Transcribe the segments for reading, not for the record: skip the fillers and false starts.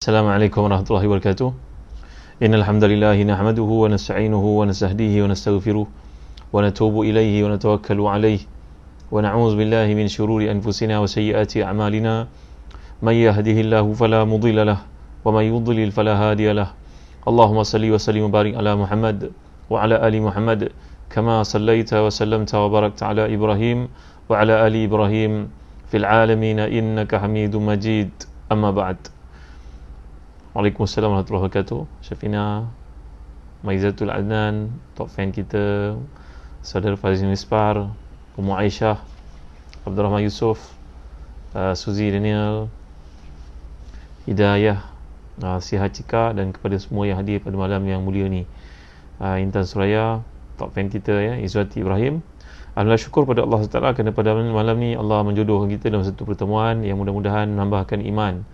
Assalamualaikum warahmatullahi wabarakatuh. Innal hamdalillah nahmaduhu wa nasta'inuhu wa nastahdihi wa nastaghfiruh wa natubu ilayhi wa natawakkalu alayhi wa na'udzu billahi min shururi anfusina wa sayyiati a'malina. May yahdihillahu fala mudilla lahu wa may yudlil fala hadiya lahu. Allahumma salli wa sallim wa barik ala Muhammad wa ala ali Muhammad kama sallaita wa sallamta wa barakta ala Ibrahim wa ala ali Ibrahim fil alamin innaka Hamidum Majid. Amma ba'd. Waalaikumsalam warahmatullahi wabarakatuh. Syafina, Maizatul Adnan, top fan kita, saudara Fazil Mispar, Ummu Aisyah, Abdul Rahman Yusof, Suzy Daniel, Hidayah, Sihat Cika, dan kepada semua yang hadir pada malam yang mulia ni, Intan Suraya, top fan kita ya, Izwati Ibrahim. Alhamdulillah, syukur pada Allah SWT kerana pada malam ni Allah menjodohkan kita dalam satu pertemuan yang mudah-mudahan menambahkan iman.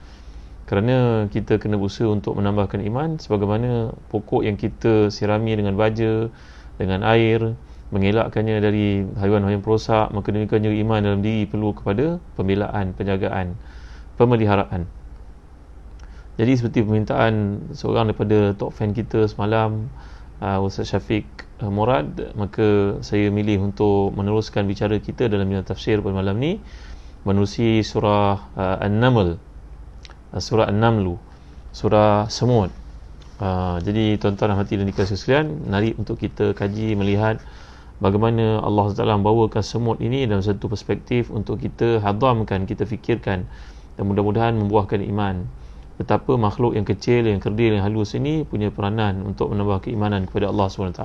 Kerana kita kena berusaha untuk menambahkan iman, sebagaimana pokok yang kita sirami dengan baja, dengan air, mengelakkannya dari haiwan-haiwan perosak, maka demikian juga iman dalam diri perlu kepada pembelaan, penjagaan, pemeliharaan. Jadi seperti permintaan seorang daripada top fan kita semalam, Ustaz Syafiq Murad, maka saya milih untuk meneruskan bicara kita dalam bidang tafsir pada malam ni menerusi surah An-Naml, surah An-Naml, surah Semut. Jadi tuan-tuan dan hati dan dikasih sekalian, mari untuk kita kaji, melihat bagaimana Allah SWT membawakan semut ini dalam satu perspektif untuk kita hadamkan, kita fikirkan, dan mudah-mudahan membuahkan iman. Betapa makhluk yang kecil, yang kerdil, yang halus ini punya peranan untuk menambah keimanan kepada Allah SWT.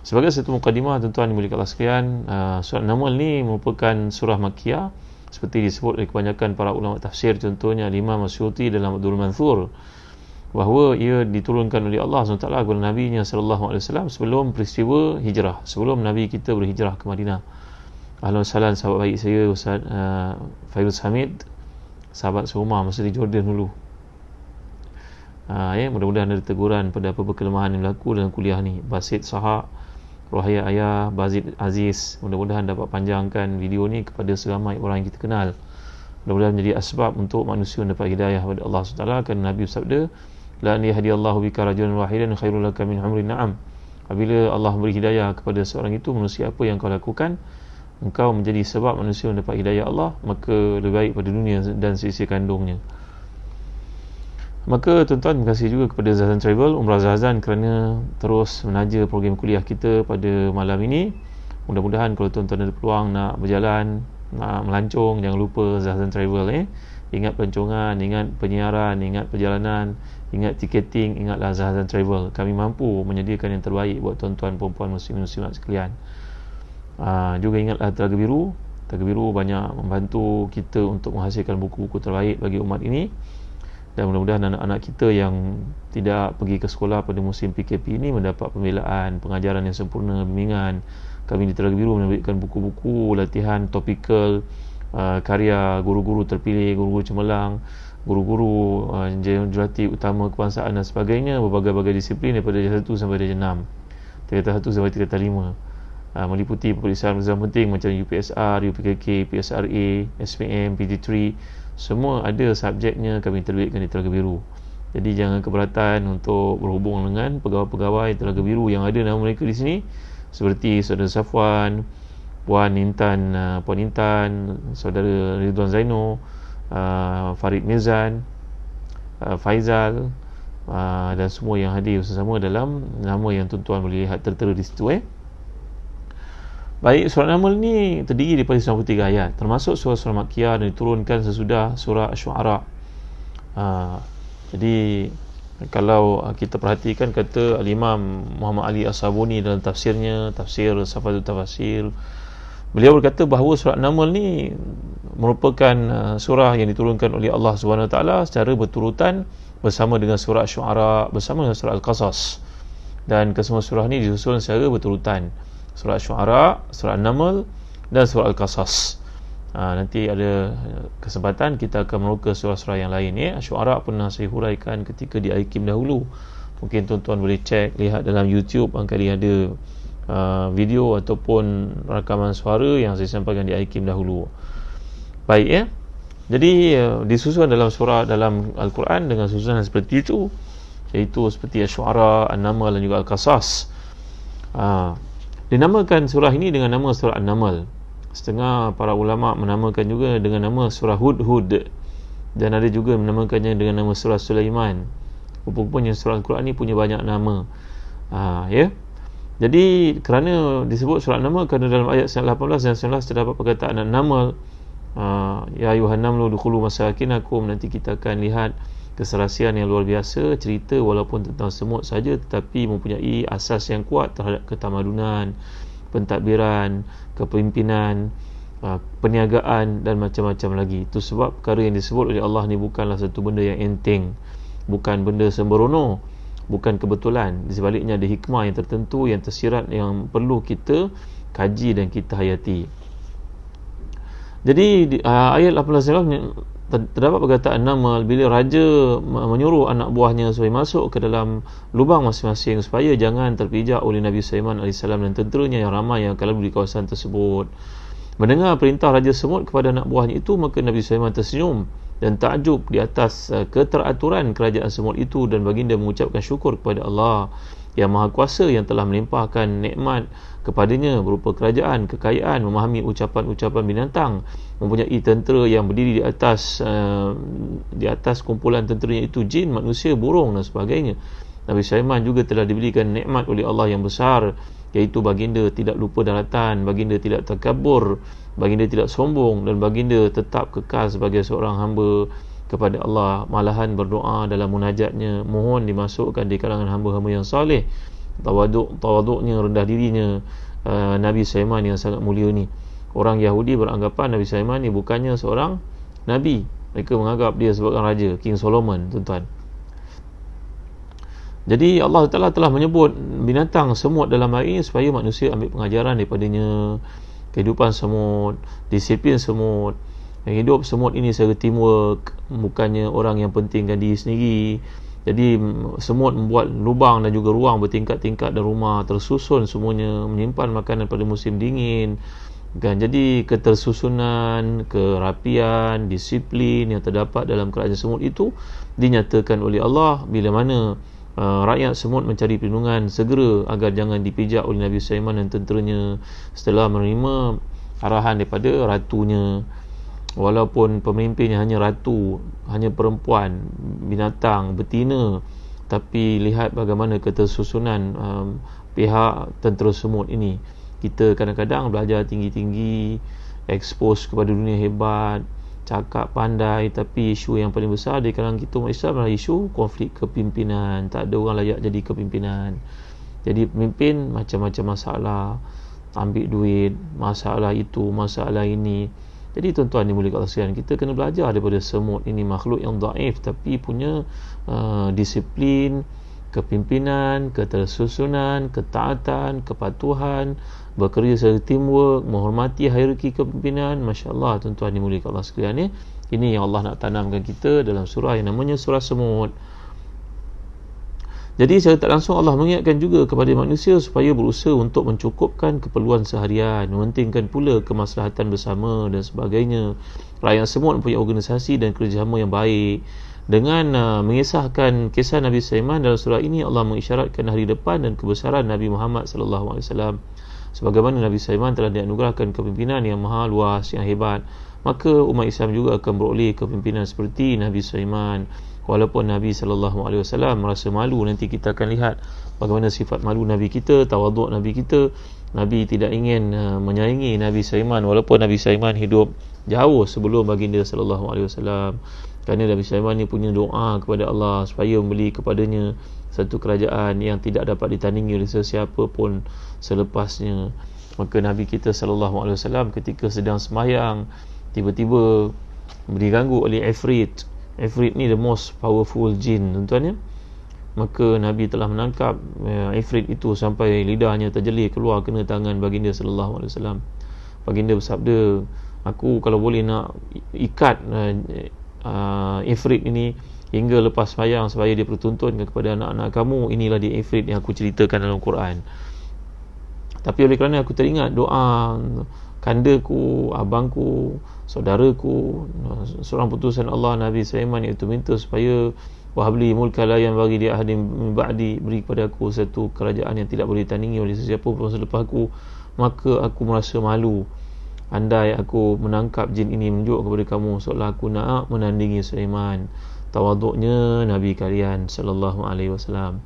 Sebagai satu mukadimah, tuan-tuan dimuliakan Allah sekalian, surah An-Naml ni merupakan surah Makkiyah, seperti disebut oleh kebanyakan para ulama tafsir, contohnya Imam Masyuti dalam Abdul Mansur, bahawa ia diturunkan oleh Allah SWT kepada Nabi-Nya SAW sebelum peristiwa hijrah, sebelum Nabi kita berhijrah ke Madinah. Ahlan wa sahlan sahabat baik saya Ustaz Fairuz Hamid, sahabat serumah masa di Jordan dulu. Mudah-mudahan ada teguran pada apa kelemahan yang berlaku dalam kuliah ni. Basit Sahak, Rohaya Ayah, Bazid Aziz, mudah-mudahan dapat panjangkan video ni kepada seramai orang yang kita kenal. Mudah-mudahan menjadi asbab untuk manusia mendapat hidayah kepada Allah SWT, kerana Nabi bersabda, la an yahdiyallahu bika rajulan wahidan khairul laka min humrin na'am. Apabila Allah memberi hidayah kepada seorang itu, manusia apa yang kau lakukan, engkau menjadi sebab manusia mendapat hidayah Allah, maka lebih baik pada dunia dan sisi kandungnya. Maka tuan-tuan, terima kasih juga kepada Zahzan Travel, Umrah Zahzan, kerana terus menaja program kuliah kita pada malam ini. Mudah-mudahan kalau tuan-tuan ada peluang nak berjalan, nak melancong, jangan lupa Zahzan Travel. Ingat pelancongan, ingat penyiaran, ingat perjalanan, ingat tiketing, ingatlah Zahzan Travel. Kami mampu menyediakan yang terbaik buat tuan-tuan, perempuan, muslim-muslimat sekalian. Juga ingatlah Telaga Biru. Telaga Biru banyak membantu kita untuk menghasilkan buku-buku terbaik bagi umat ini. Dan mudah-mudahan anak-anak kita yang tidak pergi ke sekolah pada musim PKP ini mendapat pembelaan, pengajaran yang sempurna, bimbingan. Kami di Telaga Biru menerbitkan buku-buku latihan topikal, karya guru-guru terpilih, guru-guru cemerlang, guru-guru jurati utama kebangsaan dan sebagainya, berbagai-bagai disiplin daripada darjah 1 sampai darjah 6, tingkatan 1 sampai tingkatan 5, meliputi peperiksaan penting macam UPSR, UPKK, PSRA, SPM, PG3. Semua ada subjeknya kami terbitkan di Telaga Biru. Jadi jangan keberatan untuk berhubung dengan pegawai-pegawai Telaga Biru yang ada nama mereka di sini, seperti Saudara Safwan, Puan Intan, Saudara Ridwan Zaino, Farid Mirzan, Faizal, dan semua yang hadir bersama dalam nama yang tuan-tuan boleh lihat tertera di situ. Baik, surah An-Naml ni terdiri daripada 93 ayat, termasuk surah Makkiyah, dan diturunkan sesudah surah Asy-Syu'ara. Jadi kalau kita perhatikan kata Al-Imam Muhammad Ali As-Sabuni dalam tafsirnya, tafsir Safatul Tafasir, beliau berkata bahawa surah An-Naml ni merupakan surah yang diturunkan oleh Allah SWT secara berturutan bersama dengan surah Asy-Syu'ara, bersama dengan surah Al-Qasas, dan kesemua surah ni disusun secara berturutan. Surah Asy-Syu'ara, surah An-Naml, dan surah Al-Qasas. Nanti ada kesempatan kita akan meroka surah-surah yang lain. Asy-Syu'ara pernah saya huraikan ketika di IKIM dahulu. Mungkin tuan-tuan boleh cek, lihat dalam YouTube, barangkali ada video ataupun rakaman suara yang saya sampaikan di IKIM dahulu. Baik Jadi disusun dalam surah dalam Al-Quran dengan susunan seperti itu, iaitu seperti Asy-Syu'ara, An-Naml dan juga Al-Qasas. Dinamakan surah ini dengan nama surah An-Naml. Setengah para ulama menamakan juga dengan nama surah Hud-Hud, dan ada juga menamakannya dengan nama surah Sulaiman. Rupanya surah Al-Quran ni punya banyak nama. Ya. Jadi kerana disebut surah An-Naml, kerana dalam ayat 18 dan 19 terdapat perkataan An-Naml, ya ayuhan namlu dukhulu masakinakum. Nanti kita akan lihat keserasian yang luar biasa, cerita walaupun tentang semut saja, tetapi mempunyai asas yang kuat terhadap ketamadunan, pentadbiran, kepimpinan, perniagaan dan macam-macam lagi. Itu sebab perkara yang disebut oleh Allah ni bukanlah satu benda yang enteng, bukan benda sembrono, bukan kebetulan. Di sebaliknya ada hikmah yang tertentu, yang tersirat, yang perlu kita kaji dan kita hayati. Jadi ayat 18 terdapat perkataan nama bila raja menyuruh anak buahnya supaya masuk ke dalam lubang masing-masing supaya jangan terpijak oleh Nabi Sulaiman AS dan tenteranya yang ramai yang akan lalu di kawasan tersebut. Mendengar perintah Raja Semut kepada anak buahnya itu, maka Nabi Sulaiman tersenyum dan takjub di atas keteraturan kerajaan semut itu, dan baginda mengucapkan syukur kepada Allah yang Maha Kuasa yang telah melimpahkan nikmat kepadanya berupa kerajaan, kekayaan, memahami ucapan-ucapan binatang, mempunyai tentera yang berdiri di atas kumpulan tenteranya itu jin, manusia, burung dan sebagainya. Nabi Sulaiman juga telah diberikan nikmat oleh Allah yang besar, iaitu baginda tidak lupa daratan, baginda tidak takabur, baginda tidak sombong, dan baginda tetap kekal sebagai seorang hamba kepada Allah, malahan berdoa dalam munajatnya, mohon dimasukkan di kalangan hamba-hamba yang saleh. Tawaduknya, rendah dirinya Nabi Sulaiman yang sangat mulia ni. Orang Yahudi beranggapan Nabi Sulaiman ni bukannya seorang Nabi. Mereka menganggap dia sebagai raja, King Solomon, tuan-tuan. Jadi Allah Ta'ala telah menyebut binatang semut dalam hal ini supaya manusia ambil pengajaran daripadanya. Kehidupan semut, disiplin semut, hidup semut ini secara teamwork, bukannya orang yang pentingkan diri sendiri. Jadi semut membuat lubang dan juga ruang bertingkat-tingkat dan rumah tersusun semuanya, menyimpan makanan pada musim dingin kan. Jadi ketersusunan, kerapian, disiplin yang terdapat dalam kerajaan semut itu dinyatakan oleh Allah bila mana rakyat semut mencari perlindungan segera agar jangan dipijak oleh Nabi Sulaiman dan tenteranya setelah menerima arahan daripada ratunya. Walaupun pemimpinnya hanya ratu, hanya perempuan, binatang, betina, tapi lihat bagaimana ketersusunan pihak tentera semut ini. Kita kadang-kadang belajar tinggi-tinggi, expose kepada dunia hebat, cakap pandai, tapi isu yang paling besar di kalangan kita umat Islam adalah isu konflik kepimpinan. Tak ada orang layak jadi kepimpinan. Jadi pemimpin macam-macam masalah, ambil duit, masalah itu, masalah ini. Jadi tuan-tuan dimuliakan Allah sekalian, kita kena belajar daripada semut ini, makhluk yang dhaif tapi punya disiplin, kepimpinan, ketersusunan, ketaatan, kepatuhan, bekerja secara teamwork, menghormati hierarki kepimpinan. Masya-Allah tuan-tuan dimuliakan Allah sekalian, ya. Ini yang Allah nak tanamkan kita dalam surah yang namanya surah Semut. Jadi secara tak langsung Allah mengingatkan juga kepada manusia supaya berusaha untuk mencukupkan keperluan seharian, mementingkan pula kemaslahatan bersama dan sebagainya. Rakyat semut mempunyai organisasi dan kerjasama yang baik. Dengan mengisahkan kisah Nabi Sulaiman dalam surah ini, Allah mengisyaratkan hari depan dan kebesaran Nabi Muhammad sallallahu alaihi wasallam. Sebagaimana Nabi Sulaiman telah dianugerahkan kepimpinan yang maha luas, yang hebat, maka umat Islam juga akan beroleh kepimpinan seperti Nabi Sulaiman. Walaupun Nabi SAW merasa malu, nanti kita akan lihat bagaimana sifat malu Nabi kita, tawaduk Nabi kita. Nabi tidak ingin menyaingi Nabi Sulaiman, walaupun Nabi Sulaiman hidup jauh sebelum baginda SAW. Kerana Nabi Sulaiman ni punya doa kepada Allah supaya memberi kepadanya satu kerajaan yang tidak dapat ditandingi oleh sesiapa pun selepasnya. Maka Nabi kita SAW ketika sedang sembahyang, tiba-tiba diganggu oleh Ifrit. Ifrit ni the most powerful jin, tuan-tuan, ya. Maka Nabi telah menangkap Ifrit itu sampai lidahnya terjelir keluar kena tangan baginda sallallahu alaihi wasallam. Baginda bersabda, aku kalau boleh nak ikat Ifrit ini hingga lepas sembahyang supaya dia bertuntunkan kepada anak-anak kamu. Inilah dia Ifrit yang aku ceritakan dalam Quran. Tapi oleh kerana aku teringat doa kandaku, abangku, saudaraku, seorang putusan Allah Nabi Sulaiman, iaitu minta supaya wahabli mulka la yang bagi dia ahadin min ba'di, beri kepada aku satu kerajaan yang tidak boleh ditandingi oleh sesiapa pun selepas aku, maka aku merasa malu andai aku menangkap jin ini menunjuk kepada kamu seolah aku nak menandingi Sulaiman. Tawaduknya Nabi kalian sallallahu alaihi wasallam.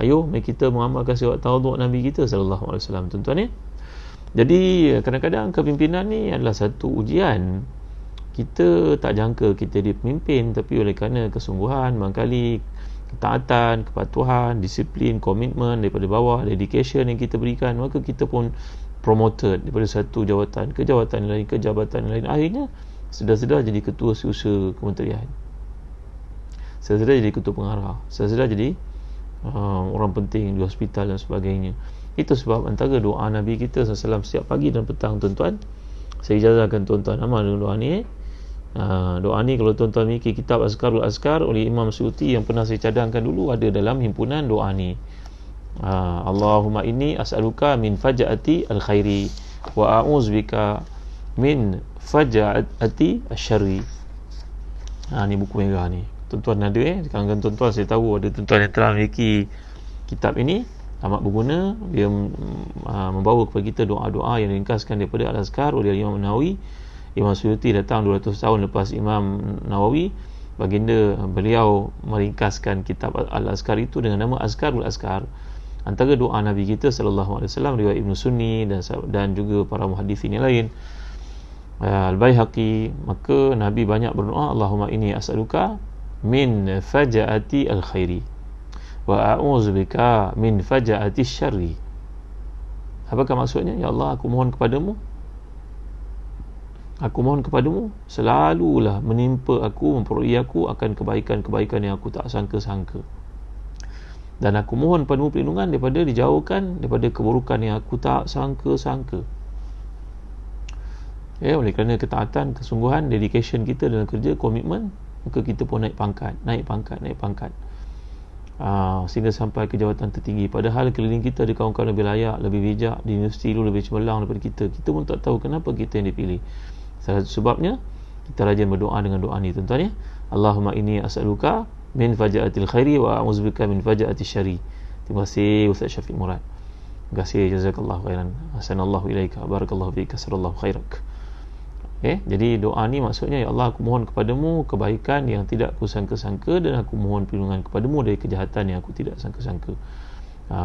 Ayo mari kita mengamalkan sifat tawaduk Nabi kita sallallahu alaihi wasallam, tuan-tuan ya. Jadi kadang-kadang kepimpinan ni adalah satu ujian. Kita tak jangka kita dia pemimpin, tapi oleh kerana kesungguhan, barangkali ketaatan, kepatuhan, disiplin, komitmen daripada bawah, dedication yang kita berikan, maka kita pun promoted daripada satu jawatan ke jawatan lain, ke jabatan lain. Akhirnya sedar-sedar jadi ketua setiausaha kementerian, sedar-sedar jadi ketua pengarah, sedar-sedar jadi orang penting di hospital dan sebagainya. Itu sebab antara doa Nabi kita SAW setiap pagi dan petang, tuan-tuan, saya ijazahkan tuan-tuan amal dengan doa ni. Doa ni kalau tuan-tuan mikir kitab Azkarul Azkar oleh Imam Suyuti yang pernah saya cadangkan dulu, ada dalam himpunan doa ni. Allahumma inni as'aluka min faja'ati al-khairi wa a'udzubika min faja'ati asy-syarri. Ni buku merah ni, tuan-tuan ada kalangan tuan-tuan, saya tahu ada tuan-tuan yang telah memiliki kitab ini, amat berguna. Dia membawa kepada kita doa-doa yang diringkaskan daripada Al-Azkar oleh Imam Nawawi. Imam Suyuti datang 200 tahun lepas Imam Nawawi. Baginda beliau meringkaskan kitab Al-Azkar itu dengan nama Azkarul Azkar. Antara doa Nabi kita sallallahu alaihi wasallam, riwayat Ibn Sunni dan juga para muhaddithin yang lain, Al-Baihaqi, maka Nabi banyak berdoa, Allahumma inni as'aluka min faja'ati al-khairi wa a'udzubika min faja'ati syarri. Apakah maksudnya? Ya Allah, aku mohon kepadamu selalulah menimpa aku, memperoleh aku akan kebaikan-kebaikan yang aku tak sangka-sangka, dan aku mohon padamu perlindungan daripada dijauhkan daripada keburukan yang aku tak sangka-sangka. Oleh kerana ketaatan, kesungguhan, dedication kita dalam kerja, komitmen, maka kita pun naik pangkat, sehingga sampai ke jawatan tertinggi. Padahal keliling kita ada kawan-kawan lebih layak, lebih bijak, di universiti dulu lebih cemerlang daripada kita. Kita pun tak tahu kenapa kita yang dipilih. Salah satu sebabnya kita rajin berdoa dengan doa ni, tuan-tuan ya. Allahumma inni as'aluka min faja'atil khairi wa a'udzubika min faja'atil syarri. Terima kasih Ustaz Syafiq Murad. Terima kasih, jazakallahu khairan. Hasanallahu ilaika, barakallahu fika, sallallahu khairak. Jadi doa ni maksudnya, ya Allah, aku mohon kepadamu kebaikan yang tidak aku sangka-sangka, dan aku mohon perlindungan kepadamu dari kejahatan yang aku tidak sangka-sangka.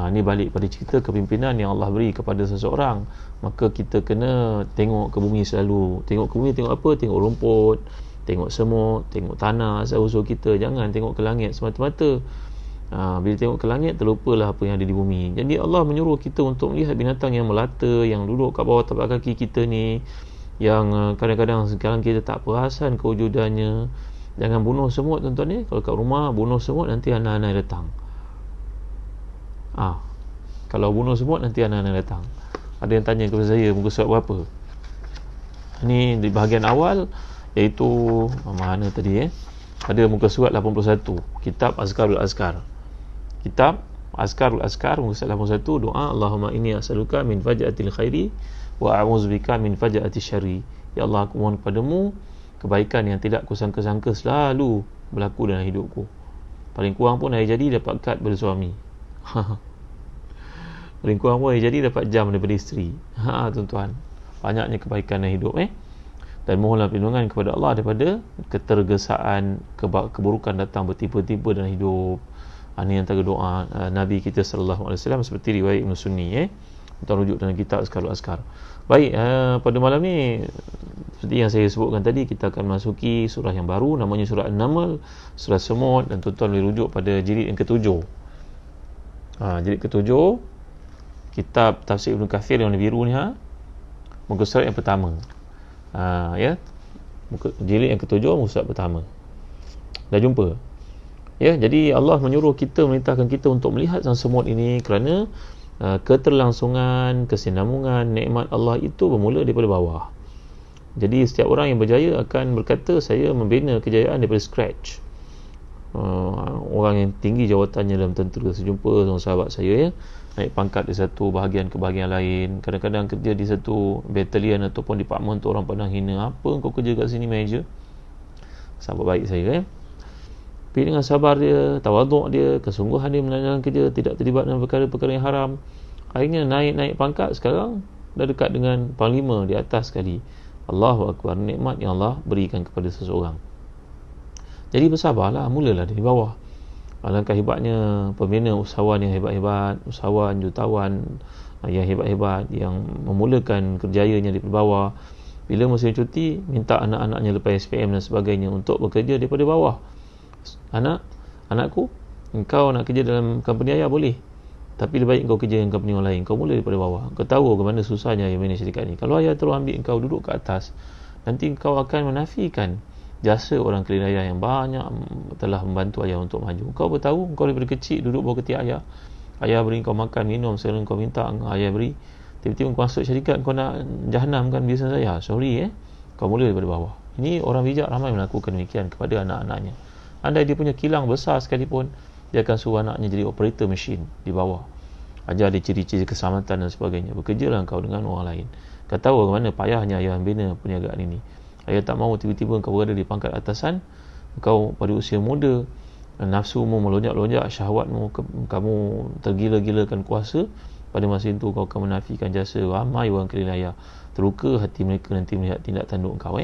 Ni balik pada cerita kepimpinan yang Allah beri kepada seseorang. Maka kita kena tengok ke bumi selalu. Tengok ke bumi, tengok apa? Tengok rumput, tengok semut, tengok tanah seusul kita. Jangan tengok ke langit semata-mata. Bila tengok ke langit, terlupalah apa yang ada di bumi. Jadi Allah menyuruh kita untuk melihat binatang yang melata, yang duduk kat bawah tapak kaki kita ni, yang kadang-kadang sekarang kita tak perasan kewujudannya. Jangan bunuh semut, tuan-tuan ni. Kalau kat rumah bunuh semut, nanti anak-anak datang. Kalau bunuh semut, nanti anak-anak datang. Ada yang tanya kepada saya, muka surat berapa? Ni di bahagian awal, iaitu mana tadi ada muka surat 81, kitab Azkarul Azkar. Kitab Azkarul Azkar, muka surat 81, doa Allahumma inni as'aluka min faja'atil khairi wa a'udzubika min faja'atil syarri. Ya Allah, aku mohon kepadamu kebaikan yang tidak aku sangka-sangka selalu berlaku dalam hidupku. Paling kurang pun hari jadi dapat kad daripada suami. Paling kurang pun hari jadi dapat jam daripada isteri. Tuan-tuan, banyaknya kebaikan dalam hidup. Dan mohonlah perlindungan kepada Allah daripada ketergesaan, keburukan datang bertiba-tiba dalam hidup. Ini antara doa Nabi kita sallallahu alaihi wasallam, seperti riwayat Ibn Sunni. Tuan rujuk dalam kitab Azkarul Azkar. Baik, pada malam ni seperti yang saya sebutkan tadi, kita akan masuki surah yang baru, namanya surah An-Naml, surah semut, dan tuan-tuan boleh rujuk pada jilid yang ke-7. Jilid ke-7 kitab tafsir Ibn Kathir yang warna biru ni, muka surat yang pertama. Jilid yang ke-7, muka surat pertama. Dah jumpa? Jadi Allah menyuruh kita, memerintahkan kita untuk melihat sang semut ini kerana keterlangsungan, kesinambungan nikmat Allah itu bermula daripada bawah. Jadi setiap orang yang berjaya akan berkata, saya membina kejayaan daripada scratch. orang yang tinggi jawatannya dalam tentera. Saya jumpa seorang sahabat saya ya, naik pangkat di satu bahagian ke bahagian lain, kadang-kadang kerja di satu batalion ataupun department tu orang pandang hina, apa kau kerja kat sini manager. Sahabat baik saya tapi dengan sabar dia, tawaduk dia, kesungguhan dia menjalankan kerja, tidak terlibat dalam perkara-perkara yang haram, akhirnya naik paangkat. Sekarang dah dekat dengan panglima di atas sekali. Allahu Akbar, nikmat yang Allah berikan kepada seseorang. Jadi bersabarlah, mulalah dari bawah. Alangkah hebatnya pembina usahawan yang hebat-hebat, usahawan, jutawan yang hebat-hebat, yang memulakan kerjayanya di bawah. Bila musim cuti, minta anak-anaknya lepas SPM dan sebagainya untuk bekerja daripada bawah. Anakku, engkau nak kerja dalam company ayah boleh, tapi lebih baik engkau kerja dengan company orang lain. Kau mula daripada bawah. Kau tahu ke mana susahnya ayah manage syarikat ni. Kalau ayah terus ambil engkau duduk ke atas, nanti engkau akan menafikan jasa orang klien ayah yang banyak telah membantu ayah untuk maju. Kau bertahu, kau daripada kecil duduk bawah ketiak ayah. Ayah beri kau makan, minum, sekarang kau minta ayah beri. Tiba-tiba kau masuk syarikat, kau nak jahanam kan bisnes saya. Sorry kau mula daripada bawah. Ini orang bijak ramai melakukan demikian kepada anak-anaknya. Andai dia punya kilang besar sekalipun, dia akan suruh anaknya jadi operator mesin di bawah. Ajar dia ciri-ciri keselamatan dan sebagainya. Bekerjalah kau dengan orang lain. Kau tahu bagaimana payahnya ayah bina perniagaan ini. Ayah tak mahu tiba-tiba kau berada di pangkat atasan, kau pada usia muda, nafsumu melonjak-lonjak, syahwatmu, kamu tergila-gilakan kuasa. Pada masa itu kau akan menafikan jasa ramai orang klien ayah. Terluka hati mereka nanti melihat tindak tanduk kau.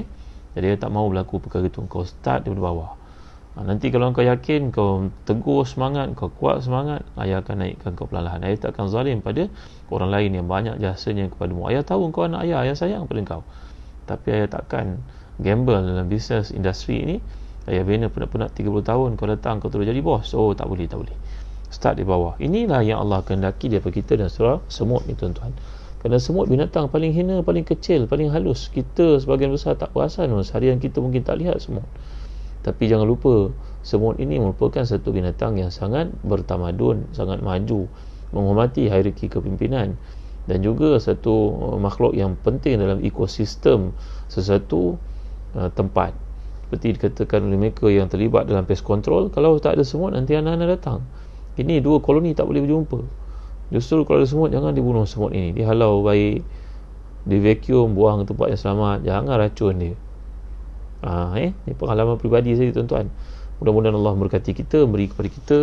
Jadi ayah tak mahu berlaku perkara itu. Kau start daripada bawah. Nanti kalau kau yakin, kau teguh semangat, kau kuat semangat, ayah akan naikkan kau perlahan-lahan. Ayah tak akan zalim pada orang lain yang banyak jasanya kepadamu. Ayah tahu kau anak ayah sayang pada kau, tapi ayah takkan gamble dalam bisnes industri ini. Ayah bina penat-penat 30 tahun, kau datang kau terus jadi bos. Oh, tak boleh. Start di bawah. Inilah yang Allah kehendaki daripada kita dan surah semut ni, tuan-tuan. Kerana semut binatang paling hina, paling kecil, paling halus. Kita sebagian besar tak perasan, seharian kita mungkin tak lihat semut. Tapi jangan lupa, semut ini merupakan satu binatang yang sangat bertamadun, sangat maju, menghormati hierarki kepimpinan, dan juga satu makhluk yang penting dalam ekosistem sesuatu tempat. Seperti dikatakan oleh mereka yang terlibat dalam pest control, kalau tak ada semut nanti anak-anak datang. Ini dua koloni tak boleh berjumpa. Justru kalau ada semut, jangan dibunuh semut ini. Dihalau baik, di vacuum, buang ke tempat yang selamat, jangan racun dia. Ini pengalaman peribadi saya, tuan-tuan. Mudah-mudahan Allah memberkati kita, beri kepada kita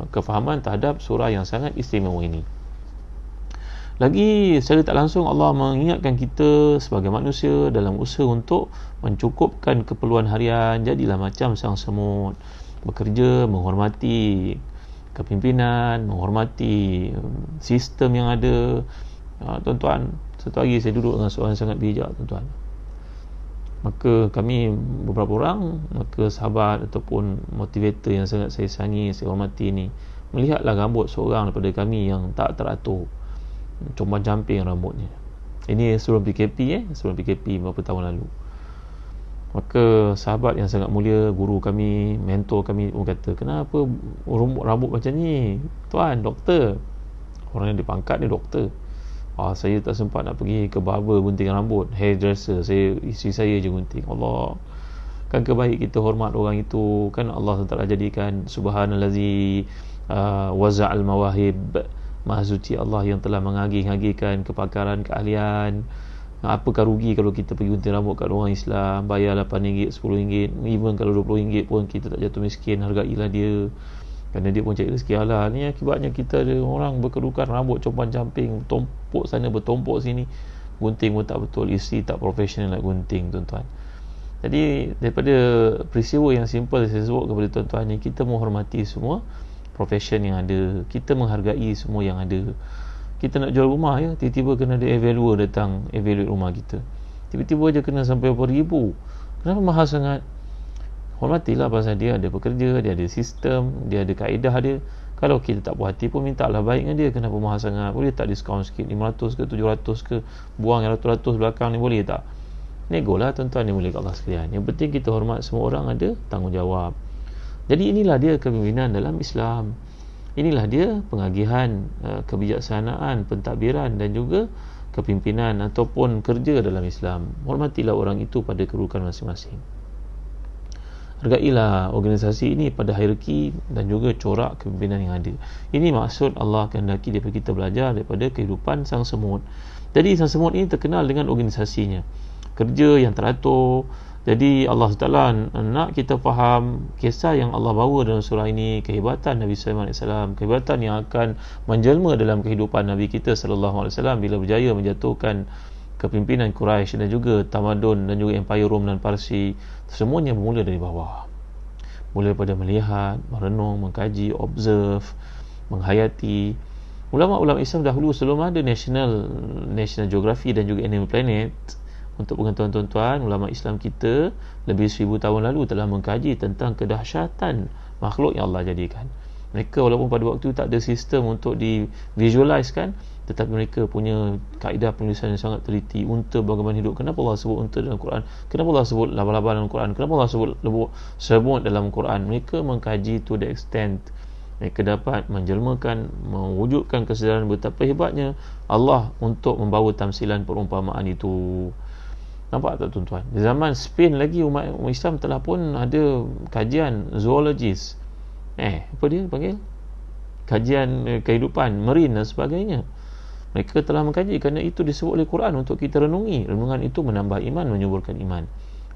kefahaman terhadap surah yang sangat istimewa ini. Lagi secara tak langsung Allah mengingatkan kita sebagai manusia dalam usaha untuk mencukupkan keperluan harian. Jadilah macam sang semut, bekerja, menghormati kepimpinan, menghormati sistem yang ada. Tuan-tuan, satu hari saya duduk dengan seorang sangat bijak, tuan-tuan. Maka kami beberapa orang, maka sahabat ataupun motivator yang sangat saya sayangi, saya hormati ni, melihatlah rambut seorang daripada kami yang tak teratur, cuma jumping rambutnya. Ini sebelum PKP sebelum PKP beberapa tahun lalu. Maka sahabat yang sangat mulia, guru kami, mentor kami pun kata, kenapa rambut macam ni tuan, doktor? Orang yang dipangkat ni doktor. Saya tak sempat nak pergi ke barber gunting rambut, hairdresser, isteri saya je gunting. Allah, kan kebaik kita hormat orang itu. Kan Allah telah jadikan subhanallazi waza'al mawahib, maha suci Allah yang telah mengagih-agihkan kepakaran, keahlian. Apakah rugi kalau kita pergi gunting rambut kat orang Islam, bayar RM8, RM10, even kalau RM20 pun kita tak jatuh miskin, hargailah dia. Kerana dia pun cari rezeki halal. Ni akibatnya kita ada orang berkedukan rambut compan camping, bertumpuk sana bertumpuk sini, gunting pun tak betul, isteri tak profesional nak gunting, tuan-tuan. Jadi daripada peristiwa yang simple saya sebut kepada tuan-tuan ni, kita menghormati semua profession yang ada, kita menghargai semua yang ada. Kita nak jual rumah tiba-tiba kena ada evaluator datang evaluate rumah kita, tiba-tiba je kena sampai berapa ribu. Kenapa mahal sangat? Hormatilah pasal dia ada pekerja, dia ada sistem, dia ada kaedah dia. Kalau kita tak puas hati pun mintalah baik dengan dia. Kenapa mahal sangat? Boleh tak diskaun sikit, 500 ke 700 ke, buang yang ratus-ratus belakang ni, boleh tak? Nego lah, tuan-tuan, yang boleh kat Allah sekalian. Yang penting kita hormat semua orang ada tanggungjawab. Jadi inilah dia kepimpinan dalam Islam. Inilah dia pengagihan, kebijaksanaan, pentadbiran dan juga kepimpinan ataupun kerja dalam Islam. Hormatilah orang itu pada kedudukan masing-masing. Hargailah organisasi ini pada hierarki dan juga corak kepimpinan yang ada. Ini maksud Allah kehendaki daripada kita belajar daripada kehidupan sang semut. Jadi sang semut ini terkenal dengan organisasinya, kerja yang teratur. Jadi Allah Taala nak kita faham kisah yang Allah bawa dalam surah ini, kehebatan Nabi Sulaiman AS, kehebatan yang akan menjelma dalam kehidupan Nabi kita sallallahu alaihi wasallam bila berjaya menjatuhkan kepimpinan Quraisy dan juga tamadun dan juga empire Rom dan Parsi. Semuanya bermula dari bawah. Mula daripada melihat, merenung, mengkaji, observe, menghayati. Ulama-ulama Islam dahulu sebelum ada National Geography dan juga Animal Planet, untuk pengetahuan tuan-tuan, ulama Islam kita lebih 1000 tahun lalu telah mengkaji tentang kedahsyatan makhluk yang Allah jadikan. Mereka walaupun pada waktu itu tak ada sistem untuk di-visualizekan, tetapi mereka punya kaedah penulisan yang sangat teliti. Unta bagaimana hidup, kenapa Allah sebut unta dalam Quran, kenapa Allah sebut laba-laba dalam Quran, kenapa Allah sebut semut dalam Quran. Mereka mengkaji to the extent mereka dapat menjelmakan, mewujudkan kesedaran betapa hebatnya Allah untuk membawa tamsilan perumpamaan itu. Nampak tak tuan-tuan? Di zaman Spain lagi umat Islam telah pun ada kajian zoologis. Apa dia panggil? Kajian kehidupan marine dan sebagainya. Mereka telah mengkaji kerana itu disebut oleh Quran untuk kita renungi. Renungan itu menambah iman, menyuburkan iman.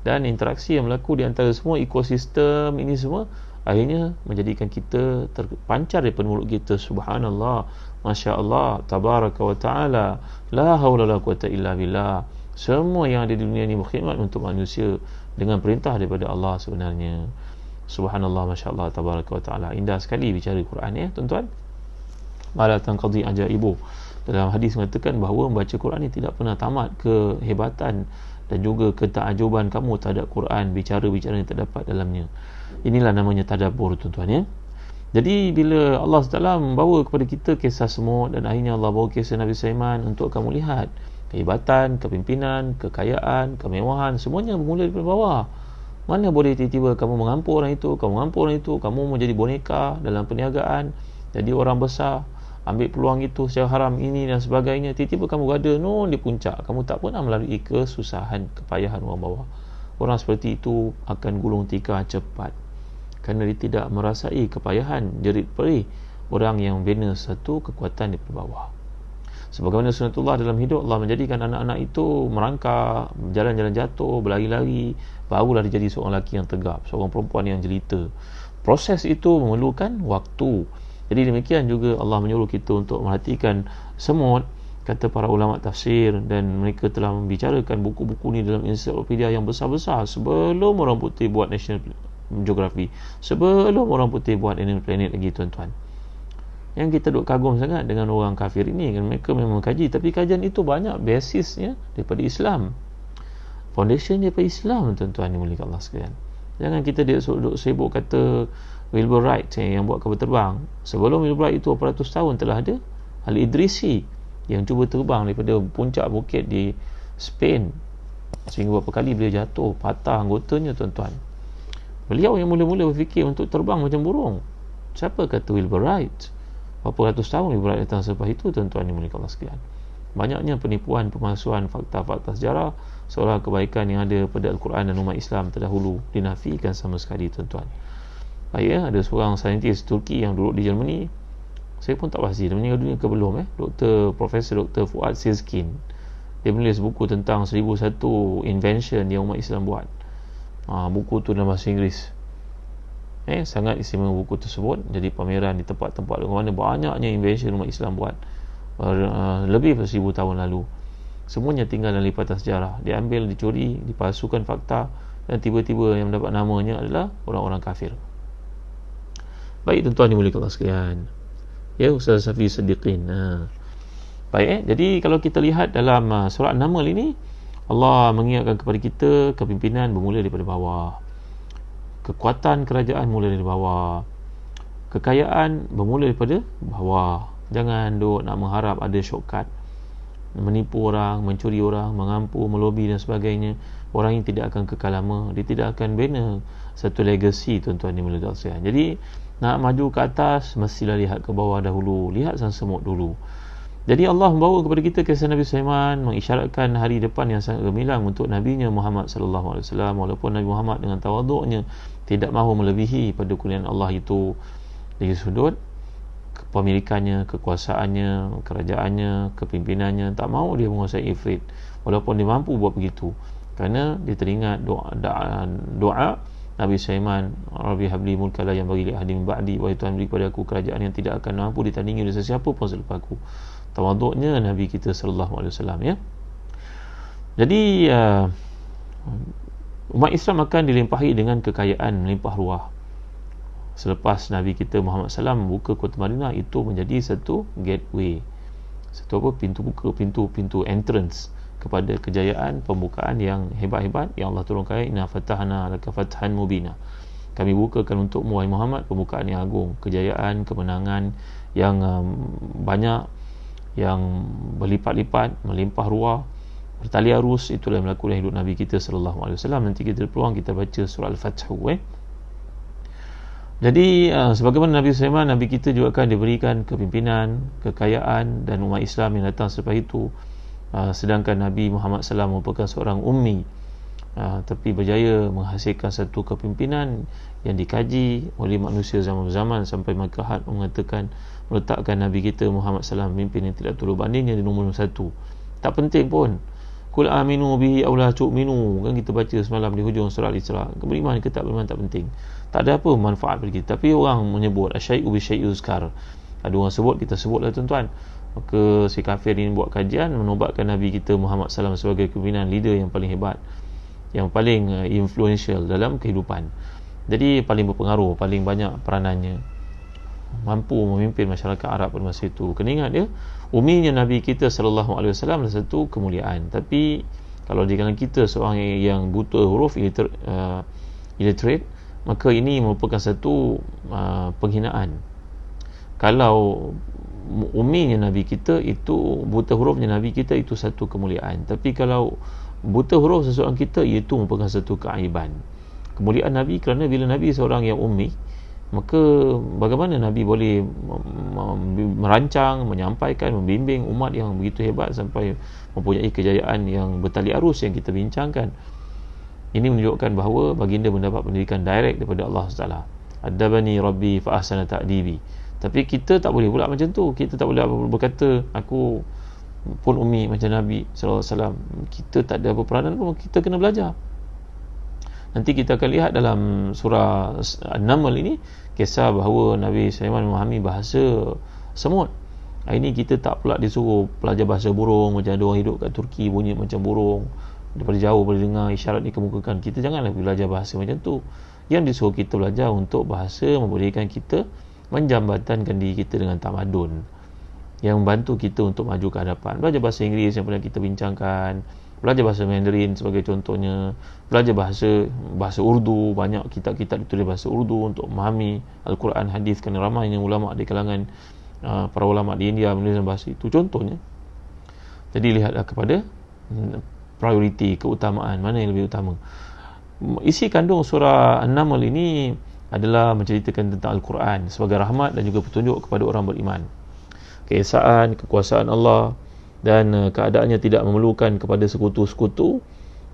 Dan interaksi yang berlaku di antara semua ekosistem ini semua akhirnya menjadikan kita terpancar daripada mulut kita, subhanallah, masya-Allah, tabaraka wa taala, la haula la quwata illa billah. Semua yang ada di dunia ini berkhidmat untuk manusia dengan perintah daripada Allah sebenarnya. Subhanallah, masya-Allah, tabaraka wa taala. Indah sekali bicara Quran ya tuan-tuan. Mala tanqadi ajaibu. Dalam hadis mengatakan bahawa membaca Quran ini tidak pernah tamat kehebatan dan juga ketakjuban kamu terhadap Quran, bicara-bicara yang terdapat dalamnya. Inilah namanya tadabbur tuan-tuan ya. Jadi bila Allah SWT membawa kepada kita kisah semut dan akhirnya Allah bawa kisah Nabi Sulaiman untuk kamu lihat kehebatan, kepimpinan, kekayaan, kemewahan, semuanya bermula daripada bawah. Mana boleh tiba-tiba kamu mengampur orang itu, kamu menjadi boneka dalam perniagaan, jadi orang besar, ambil peluang itu secara haram ini dan sebagainya. Tiba-tiba kamu berada di puncak, kamu tak pernah melalui kesusahan, kepayahan orang bawah. Orang seperti itu akan gulung tikar cepat kerana dia tidak merasai kepayahan, jerit perih orang yang bina satu kekuatan di bawah. Sebagaimana sunatullah dalam hidup, Allah menjadikan anak-anak itu merangkak, jalan-jalan jatuh, berlari-lari, barulah dia jadi seorang lelaki yang tegap, seorang perempuan yang jelita. Proses itu memerlukan waktu. Jadi demikian juga Allah menyuruh kita untuk merhatikan semut, kata para ulama tafsir, dan mereka telah membicarakan buku-buku ni dalam ensiklopedia yang besar-besar sebelum orang putih buat National Geography, sebelum orang putih buat Animal Planet lagi tuan-tuan. Yang kita duk kagum sangat dengan orang kafir ini, kan mereka memang kaji, tapi kajian itu banyak basisnya daripada Islam, foundation daripada Islam tuan-tuan yang mulia Allah sekalian. Jangan kita duk sibuk kata Wilbur Wright yang buat kapal terbang. Sebelum Wilbur Wright itu 400 tahun telah ada Al-Idrisi yang cuba terbang daripada puncak bukit di Spain, sehingga beberapa kali beliau jatuh, patah anggotanya tuan-tuan. Beliau yang mula-mula berfikir untuk terbang macam burung. Siapa kata Wilbur Wright? Berapa ratus tahun Wilbur Wright datang selepas itu tuan-tuan yang mulia Allah sekalian. Banyaknya penipuan, pemalsuan fakta-fakta sejarah seolah kebaikan yang ada pada Al-Quran dan umat Islam terdahulu dinafikan sama sekali tuan-tuan. Baik, ada seorang saintis Turki yang duduk di Germany, saya pun tak pasti dia meninggal dunia ke belum, Profesor Dr. Fuad Sirkin. Dia menulis buku tentang 1001 invention yang umat Islam buat. Buku tu dalam bahasa Inggeris. Sangat istimewa buku tersebut. Jadi pameran di tempat-tempat mana banyaknya invention umat Islam buat lebih dari 1000 tahun lalu. Semuanya tinggal dalam lipatan sejarah. Diambil, dicuri, dipalsukan fakta, dan tiba-tiba yang mendapat namanya adalah orang-orang kafir. Baik tuan-tuan yang mulia Allah sekalian. Ya, Ustaz Safi Siddiqin. Baik, jadi kalau kita lihat dalam surah An-Naml ini, Allah mengingatkan kepada kita kepimpinan bermula daripada bawah. Kekuatan kerajaan mula dari bawah. Kekayaan bermula daripada bawah. Jangan nak mengharap ada shortcut, menipu orang, mencuri orang, mengampu, melobi dan sebagainya. Orang ini tidak akan kekal lama. Dia tidak akan bina satu legacy tuan-tuan yang mulia Allah. Jadi nak maju ke atas, mestilah lihat ke bawah dahulu. Lihat sang semut dulu. Jadi Allah membawa kepada kita kisah Nabi Sulaiman, mengisyaratkan hari depan yang sangat gemilang untuk Nabi-Nya Muhammad sallallahu alaihi wasallam. Walaupun Nabi Muhammad dengan tawaduknya tidak mahu melebihi pada kurniaan Allah itu dari sudut kepemilikannya, kekuasaannya, kerajaannya, kepimpinannya, tak mahu dia menguasai ifrit walaupun dia mampu buat begitu, kerana dia teringat doa Nabi Sulaiman, Rabbi habli mulka la yanbaghi li ahadin min ba'di, wahai Tuhan beri kepada aku kerajaan yang tidak akan mampu ditandingi oleh sesiapa pun selepas aku. Tawaduknya Nabi kita sallallahu alaihi wasallam, ya. Jadi umat Islam akan dilimpahi dengan kekayaan melimpah ruah selepas Nabi kita Muhammad SAW membuka kota Madinah. Itu menjadi satu gateway, satu pintu buka, pintu entrance kepada kejayaan pembukaan yang hebat-hebat yang Allah turunkan. Inna fatahna laka fathan mubina, kami bukakan untukmu wahai Muhammad pembukaan yang agung, kejayaan, kemenangan yang banyak, yang berlipat-lipat, melimpah ruah, bertali arus. Itulah yang berlaku dalam hidup Nabi kita sallallahu alaihi wasallam. Nanti kita ada peluang kita baca surah Al-Fath. Jadi sebagaimana Nabi Sulaiman, Nabi kita juga akan diberikan kepimpinan, kekayaan dan umat Islam yang datang selepas itu. Sedangkan Nabi Muhammad SAW merupakan seorang ummi, tapi berjaya menghasilkan satu kepimpinan yang dikaji oleh manusia zaman-zaman sampai Makkah mengatakan, meletakkan Nabi kita Muhammad SAW memimpin yang tidak turun bandingnya di nombor 1. Tak penting pun Qul aminu bihi aw la tu'minu, kan kita baca semalam di hujung surah Al-Isra. Beriman ke tak beriman tak penting, tak ada apa manfaat bagi kita. Tapi orang menyebut asyai'u bi syai'u uzkar, ada orang sebut, kita sebutlah tuan-tuan. Maka si kafir ini buat kajian menobatkan Nabi kita Muhammad SAW sebagai kepimpinan, leader yang paling hebat, yang paling influential dalam kehidupan. Jadi paling berpengaruh, paling banyak peranannya, mampu memimpin masyarakat Arab pada masa itu. Kena ingat dia, uminya Nabi kita sallallahu alaihi wasallam adalah satu kemuliaan. Tapi kalau di kalangan kita seorang yang buta huruf, illiterate, maka ini merupakan satu penghinaan. Kalau uminya Nabi kita itu, buta hurufnya Nabi kita itu satu kemuliaan. Tapi kalau buta huruf seseorang kita, itu merupakan satu keaiban. Kemuliaan Nabi kerana bila Nabi seorang yang ummi, maka bagaimana Nabi boleh merancang, menyampaikan, membimbing umat yang begitu hebat sampai mempunyai kejayaan yang bertali arus yang kita bincangkan. Ini menunjukkan bahawa baginda mendapat pendidikan direct daripada Allah SWT. Adabani Rabbi fa ahsana ta'dibi. Tapi kita tak boleh pula macam tu. Kita tak boleh berkata aku pun ummi macam Nabi SAW. Kita tak ada apa peranan pun, kita kena belajar. Nanti kita akan lihat dalam surah An-Naml ini kisah bahawa Nabi Sulaiman memahami bahasa semut. Ini kita tak pula disuruh belajar bahasa burung macam ada orang hidup kat Turki bunyi macam burung, daripada jauh boleh dengar isyarat dikemukakan. Kita janganlah belajar bahasa macam tu. Yang disuruh kita belajar untuk bahasa membolehkan kita menjambatankan diri kita dengan tamadun, yang membantu kita untuk maju ke hadapan. Belajar bahasa Inggeris yang pernah kita bincangkan, belajar bahasa Mandarin sebagai contohnya, belajar bahasa Urdu, banyak kitab-kitab ditulis bahasa Urdu untuk memahami Al-Quran, hadis, kerana ramainya ulama di kalangan para ulama di India menulis bahasa itu contohnya. Jadi lihatlah kepada prioriti, keutamaan, mana yang lebih utama. Isi kandung surah An-Naml ini adalah menceritakan tentang Al-Quran sebagai rahmat dan juga petunjuk kepada orang beriman. Keesaan, kekuasaan Allah dan keadaannya tidak memerlukan kepada sekutu-sekutu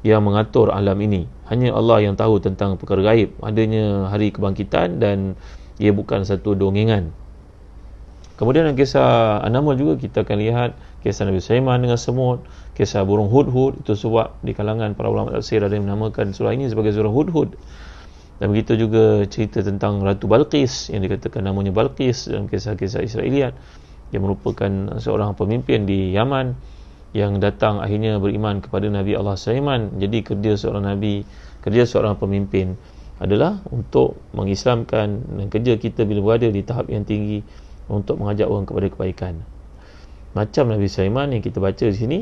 yang mengatur alam ini. Hanya Allah yang tahu tentang perkara gaib, adanya hari kebangkitan, dan ia bukan satu dongengan. Kemudian dalam kisah An-Naml juga kita akan lihat kisah Nabi Sulaiman dengan semut, kisah burung hudhud. Itu sebab di kalangan para ulama tafsir ada yang menamakan surah ini sebagai surah hudhud. Dan begitu juga cerita tentang Ratu Balqis yang dikatakan namanya Balqis dalam kisah-kisah Israeliat, yang merupakan seorang pemimpin di Yaman yang datang akhirnya beriman kepada Nabi Allah Sulaiman. Jadi kerja seorang Nabi, kerja seorang pemimpin adalah untuk mengislamkan, dan kerja kita bila berada di tahap yang tinggi untuk mengajak orang kepada kebaikan. Macam Nabi Sulaiman yang kita baca di sini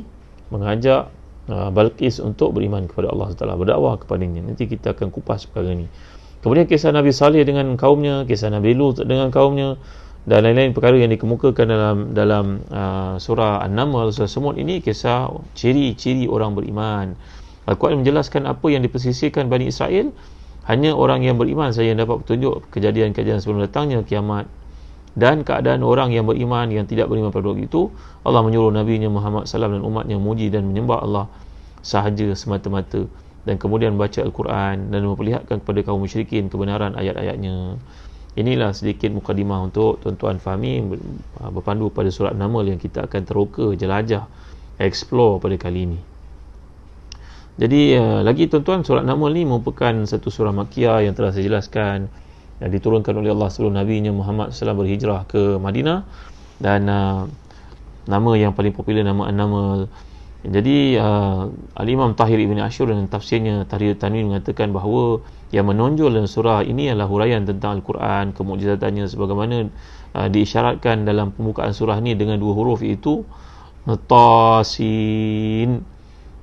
mengajak Balqis untuk beriman kepada Allah SWT, berdakwah kepadanya. Nanti kita akan kupas perkara ini. Kemudian kisah Nabi Saleh dengan kaumnya, kisah Nabi Lut dengan kaumnya, dan lain-lain perkara yang dikemukakan dalam surah An-Naml, surah semut ini, kisah ciri-ciri orang beriman. Al-Quran menjelaskan apa yang dipersisihkan Bani Israel. Hanya orang yang beriman saja yang dapat petunjuk kejadian-kejadian sebelum datangnya kiamat, dan keadaan orang yang beriman yang tidak beriman pada waktu itu. Allah menyuruh Nabi-Nya Muhammad SAW dan umatnya memuji dan menyembah Allah sahaja semata-mata, dan kemudian membaca Al-Quran dan memperlihatkan kepada kaum musyrikin kebenaran ayat-ayatnya. Inilah sedikit mukadimah untuk tuan-tuan fahami berpandu pada surat Naml yang kita akan teroka, jelajah, explore pada kali ini. Jadi lagi tuan-tuan, surat Naml ni merupakan satu surah Makkiyah yang telah saya jelaskan, yang diturunkan oleh Allah sebelum Nabi-Nya Muhammad SAW berhijrah ke Madinah, dan nama yang paling popular nama An-Naml. Jadi Al-Imam Tahir Ibn Ashur dalam tafsirnya Tahrir Tanwin mengatakan bahawa yang menonjol dalam surah ini adalah huraian tentang Al-Quran, kemukjizatannya sebagaimana diisyaratkan dalam pembukaan surah ini dengan dua huruf, iaitu Tasin.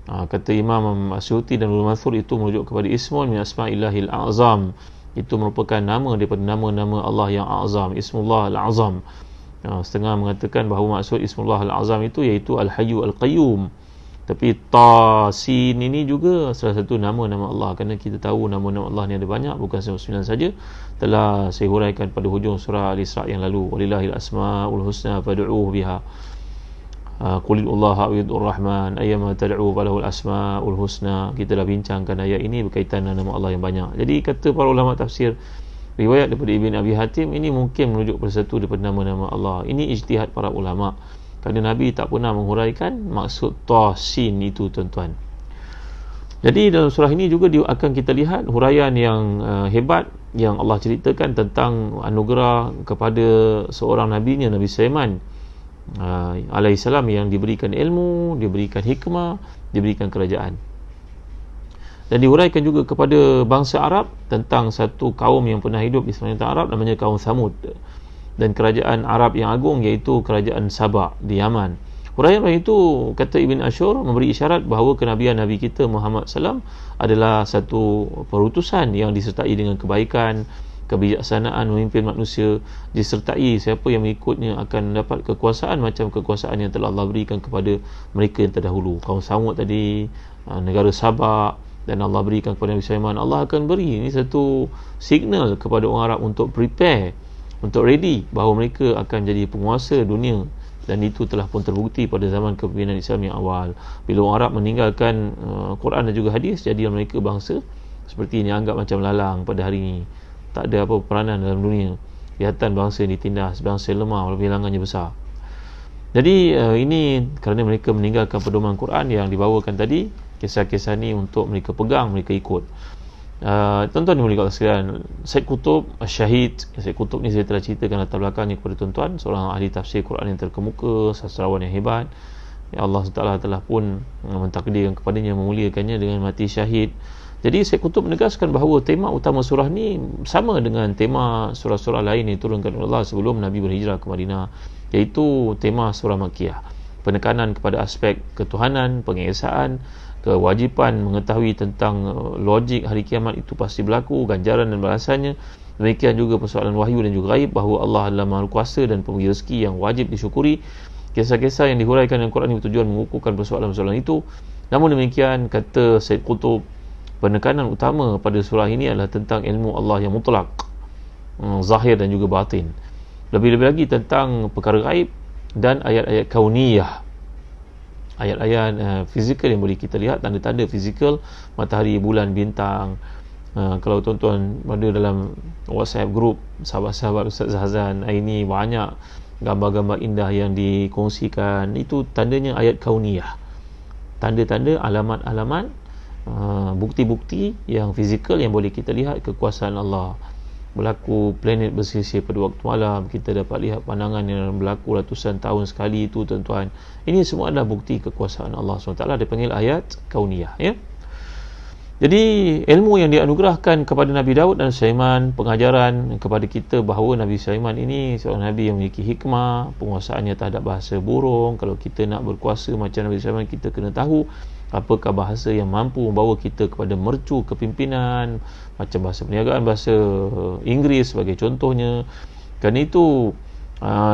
Kata Imam Asyuti dan Ibnu Mansur, itu merujuk kepada ismun min asma'illahil a'zam, itu merupakan nama daripada nama-nama Allah yang azam, Ismullah al-Azam. Setengah mengatakan bahawa maksud Ismullah al-Azam itu iaitu Al-Hayyu Al-Qayyum. Tapi Tasin ini juga salah satu nama-nama Allah, kerana kita tahu nama-nama Allah ni ada banyak, bukan 99 saja. Telah saya huraikan pada hujung surah Al-Isra yang lalu, walillahil asmaul husna fad'uuhu biha, Qulillaha awidur rahman ayyama tad'u falahul asmaul husna. Kita dah bincangkan ayat ini berkaitan dengan nama Allah yang banyak. Jadi kata para ulama tafsir, riwayat daripada Ibn Abi Hatim ini mungkin merujuk pada satu daripada nama-nama Allah. Ini ijtihad para ulama, kerana Nabi tak pernah menghuraikan maksud Tasin itu, tuan-tuan. Jadi dalam surah ini juga akan kita lihat huraian yang hebat yang Allah ceritakan tentang anugerah kepada seorang nabinya, Nabi Sulaiman alaihissalam, yang diberikan ilmu, diberikan hikmah, diberikan kerajaan. Dan dihuraikan juga kepada bangsa Arab tentang satu kaum yang pernah hidup di semenanjung Arab, namanya kaum Thamud, dan kerajaan Arab yang agung iaitu kerajaan Sabah di Yaman. Huraian itu, kata Ibn Ashur, memberi isyarat bahawa kenabian Nabi kita Muhammad SAW adalah satu perutusan yang disertai dengan kebaikan, kebijaksanaan memimpin manusia, disertai siapa yang mengikutnya akan mendapat kekuasaan macam kekuasaan yang telah Allah berikan kepada mereka yang terdahulu. Kaum Thamud tadi, negara Sabah, dan Allah berikan kepada Nabi Sulaiman. Allah akan beri, ini satu signal kepada orang Arab untuk prepare, untuk ready bahawa mereka akan jadi penguasa dunia. Dan itu telah pun terbukti pada zaman kepimpinan Islam yang awal. Bila orang Arab meninggalkan Quran dan juga hadis, jadilah mereka bangsa seperti ini, anggap macam lalang pada hari ini, tak ada apa peranan dalam dunia. Kelihatan bangsa yang ditindas, bangsa yang lemah, bilangannya besar. Jadi ini kerana mereka meninggalkan pedoman Quran yang dibawakan tadi, kisah-kisah ni untuk mereka pegang, mereka ikut. Tuan-tuan dimulai kat sekalian, Syed Qutb Syahid. Syed Qutb ni saya telah ceritakan latar belakangnya kepada tuan-tuan, seorang ahli tafsir Quran yang terkemuka, sastrawan yang hebat. Ya, Allah SWT telah pun mentakdirkan kepadanya, memuliakannya dengan mati syahid. Jadi Syed Qutb menegaskan bahawa tema utama surah ni sama dengan tema surah-surah lain yang diturunkan oleh Allah sebelum Nabi berhijrah ke Madinah, iaitu tema surah Makkiyah. Penekanan kepada aspek ketuhanan, pengesaan, kewajipan mengetahui tentang logik hari kiamat itu pasti berlaku, ganjaran dan balasannya. Demikian juga persoalan wahyu dan juga gaib, bahawa Allah adalah Maha Kuasa dan pemberi rezeki yang wajib disyukuri. Kisah-kisah yang dihuraikan dalam Quran ini bertujuan mengukuhkan persoalan-persoalan itu. Namun demikian, kata Syed Qutb, penekanan utama pada surah ini adalah tentang ilmu Allah yang mutlak, zahir dan juga batin. Lebih-lebih lagi tentang perkara gaib dan ayat-ayat kauniyah, ayat-ayat fizikal yang boleh kita lihat, tanda-tanda fizikal, matahari, bulan, bintang. Kalau tuan-tuan ada dalam WhatsApp group sahabat-sahabat Ustaz Zahzan, ini banyak gambar-gambar indah yang dikongsikan. Itu tandanya ayat kauniyah, tanda-tanda, alamat-alamat, bukti-bukti yang fizikal yang boleh kita lihat kekuasaan Allah. Berlaku planet bersisir pada waktu malam, kita dapat lihat pandangan yang berlaku ratusan tahun sekali itu, tuan-tuan. Ini semua adalah bukti kekuasaan Allah SWT, dipanggil ayat kauniyah, ya. Jadi ilmu yang dianugerahkan kepada Nabi Daud dan Sulaiman, pengajaran kepada kita bahawa Nabi Sulaiman ini seorang Nabi yang memiliki hikmah, penguasaannya terhadap bahasa burung. Kalau kita nak berkuasa macam Nabi Sulaiman, kita kena tahu apakah bahasa yang mampu membawa kita kepada mercu kepimpinan, macam bahasa perniagaan, bahasa Inggeris sebagai contohnya. Kerana itu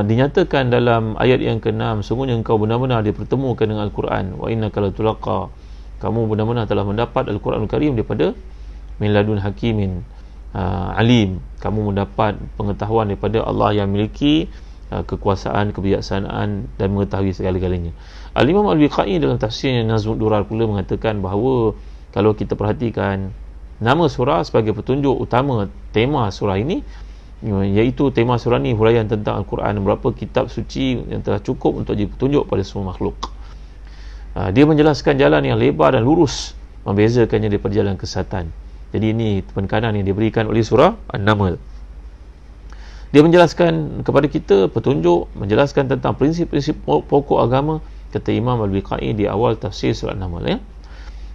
dinyatakan dalam ayat yang ke-6, sungguhnya engkau benar-benar dipertemukan dengan Al-Quran, wa innaka latulaqa, kamu benar-benar telah mendapat Al-Quranul Karim daripada min ladun hakimin alim, kamu mendapat pengetahuan daripada Allah yang memiliki kekuasaan, kebijaksanaan dan mengetahui segala-galanya. Al-Imam Al-Biqai dalam tafsirnya Nazmud Durar pula mengatakan bahawa kalau kita perhatikan nama surah sebagai petunjuk utama tema surah ini, iaitu tema surah ini huraian tentang Al-Quran, berapa kitab suci yang telah cukup untuk jadi petunjuk pada semua makhluk. Dia menjelaskan jalan yang lebar dan lurus, membezakannya daripada jalan kesesatan. Jadi ini penekanan yang diberikan oleh surah An-Naml. Dia menjelaskan kepada kita petunjuk, menjelaskan tentang prinsip-prinsip pokok agama, kata Imam Al-Biqai di awal tafsir surah An-Naml, ya.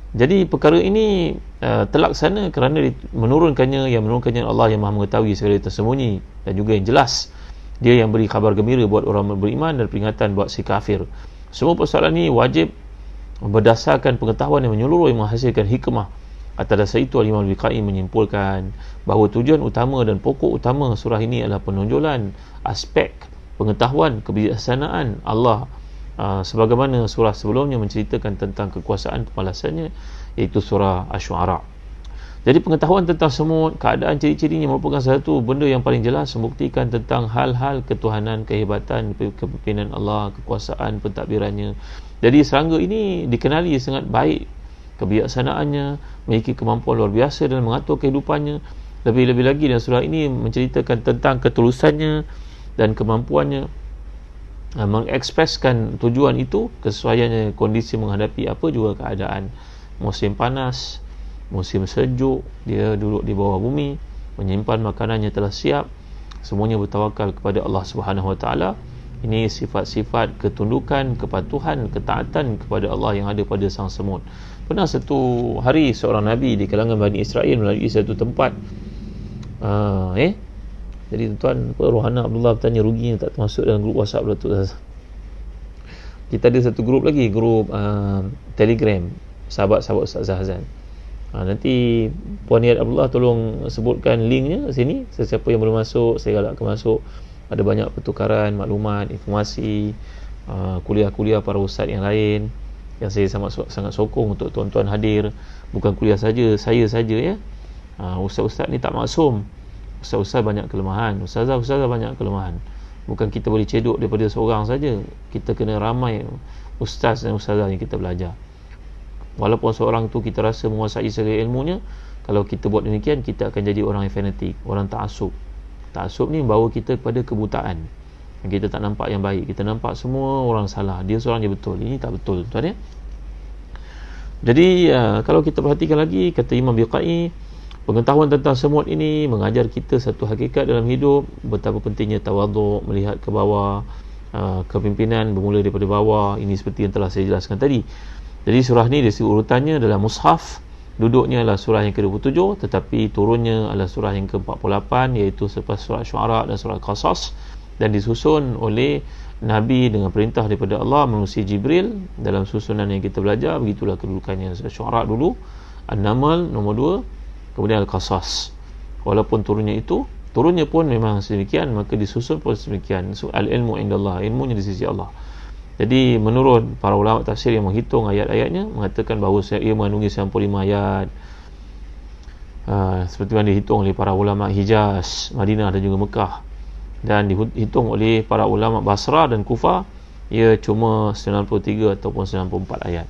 Jadi perkara ini terlaksana kerana menurunkannya Allah yang Maha mengetahui segala yang tersembunyi dan juga yang jelas. Dia yang beri khabar gembira buat orang beriman dan peringatan buat si kafir. Semua persoalan ini wajib berdasarkan pengetahuan yang menyeluruh yang menghasilkan hikmah. Atas dasar itu Imam Al-Biqai menyimpulkan bahawa tujuan utama dan pokok utama surah ini adalah penonjolan aspek pengetahuan kebijaksanaan Allah, sebagaimana surah sebelumnya menceritakan tentang kekuasaan kemalasannya, iaitu surah Asy-Syu'ara. Jadi pengetahuan tentang semua keadaan ciri-cirinya merupakan satu benda yang paling jelas membuktikan tentang hal-hal ketuhanan, kehebatan, kepimpinan Allah, kekuasaan, pentadbirannya. Jadi serangga ini dikenali sangat baik kebijaksanaannya, memiliki kemampuan luar biasa dalam mengatur kehidupannya. Lebih-lebih lagi dalam surah ini menceritakan tentang ketulusannya dan kemampuannya mengekspreskan tujuan itu, kesesuaiannya kondisi menghadapi apa juga keadaan, musim panas, musim sejuk, dia duduk di bawah bumi, menyimpan makanannya telah siap, semuanya bertawakal kepada Allah Subhanahu Wa Taala. Ini sifat-sifat ketundukan, kepatuhan, ketaatan kepada Allah yang ada pada sang semut. Pernah satu hari seorang Nabi di kalangan Bani Israel melalui satu tempat. Jadi tuan Rohana Abdullah bertanya, ruginya tak termasuk dalam grup WhatsApp Datuk Zazan. Kita ada satu grup lagi, grup Telegram sahabat-sahabat Ustaz Zahzan. Nanti Puan Niat Abdullah tolong sebutkan linknya sini. Sesiapa yang belum masuk, saya galakkan masuk. Ada banyak pertukaran maklumat, informasi, kuliah-kuliah para ustaz yang lain yang saya sangat sokong untuk tuan-tuan hadir. Bukan kuliah saja, saya saja, ya. Ustaz-ustaz ni tak maksum. Ustaz-ustaz banyak kelemahan, ustazah-ustazah banyak kelemahan. Bukan kita boleh cedok daripada seorang saja. Kita kena ramai ustaz dan ustazah yang kita belajar. Walaupun seorang tu kita rasa menguasai segala ilmunya, kalau kita buat demikian, kita akan jadi orang yang fanatik, orang ta'assub. Ta'assub ni membawa kita kepada kebutaan. Kita tak nampak yang baik, kita nampak semua orang salah, dia seorang je betul. Ini tak betul, tuan ya. Jadi kalau kita perhatikan lagi, kata Imam Biqai, pengetahuan tentang semut ini mengajar kita satu hakikat dalam hidup, betapa pentingnya tawaduk, melihat ke bawah, kepimpinan bermula daripada bawah. Ini seperti yang telah saya jelaskan tadi. Jadi surah ni dari urutannya adalah mushaf, duduknya adalah surah yang ke-27, tetapi turunnya adalah surah yang ke-48, iaitu selepas surah Syu'ara dan surah Qasas, dan disusun oleh Nabi dengan perintah daripada Allah melalui Jibril. Dalam susunan yang kita belajar, begitulah kedudukannya. Syu'ara dulu, An-Naml nombor 2, kemudian Al-Qasas. Walaupun turunnya pun memang sedemikian, maka disusun pun sedemikian. Al-ilmu indallah, ilmunya di sisi Allah. Jadi menurut para ulama tafsir yang menghitung ayat-ayatnya, mengatakan bahawa ia mengandungi 95 ayat, seperti yang dihitung oleh para ulama Hijaz, Madinah dan juga Mekah. Dan dihitung oleh para ulama Basrah dan Kufah, ia cuma 93 ataupun 94 ayat.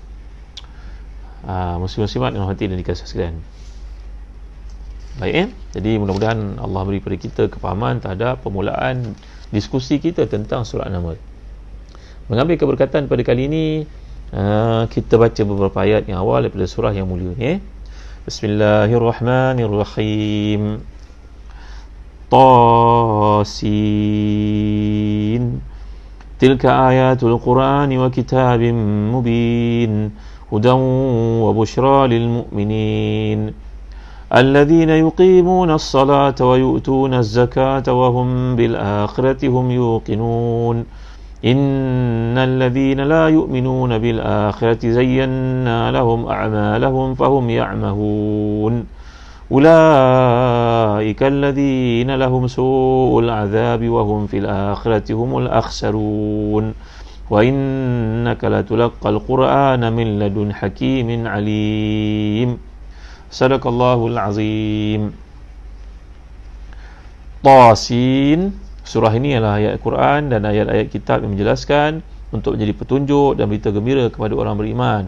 Muslim-muslimat yang hati dan dikasih sekalian. Baik, jadi mudah-mudahan Allah beri pada kita kefahaman terhadap permulaan diskusi kita tentang surah An-Naml. Mengambil keberkatan pada kali ini, kita baca beberapa ayat yang awal daripada surah yang mulia ni. Bismillahirrahmanirrahim. Tasin. Tilka ayatul Qur'ani wa kitabim mubin, hudan wa bushra lil mu'minin. الذين يقيمون الصلاة ويؤتون الزكاة وهم بالآخرة هم يوقنون إن الذين لا يؤمنون بالآخرة زينا لهم أعمالهم فهم يعمهون أولئك الذين لهم سوء العذاب وهم في الآخرة هم الأخسرون وإنك لتلقى القرآن من لدن حكيم عليم. Sadaqallahul Azim. Tasin. Surah ini adalah ayat Quran dan ayat-ayat kitab yang menjelaskan untuk menjadi petunjuk dan berita gembira kepada orang beriman.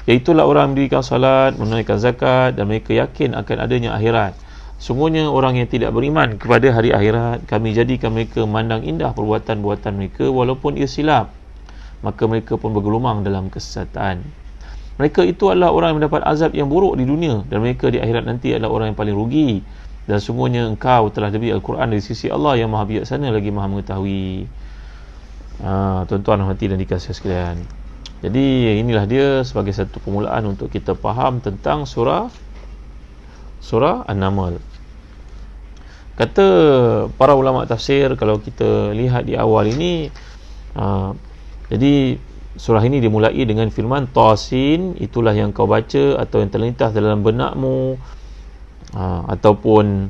Iaitulah orang mendirikan salat, menunaikan zakat dan mereka yakin akan adanya akhirat. Sungguhnya orang yang tidak beriman kepada hari akhirat, kami jadikan mereka memandang indah perbuatan-perbuatan mereka walaupun ia silap. Maka mereka pun bergelumang dalam kesesatan. Mereka itu adalah orang yang mendapat azab yang buruk di dunia dan mereka di akhirat nanti adalah orang yang paling rugi. Dan sungguhnya engkau telah diberi Al-Quran dari sisi Allah yang maha bijaksana lagi maha mengetahui. Tuan-tuan hati dan dikasihi sekalian. Jadi inilah dia sebagai satu permulaan untuk kita faham tentang surah An-Naml. Kata para ulama tafsir, kalau kita lihat di awal ini, jadi surah ini dimulai dengan firman Tasin, itulah yang kau baca atau yang terlintas dalam benakmu, ataupun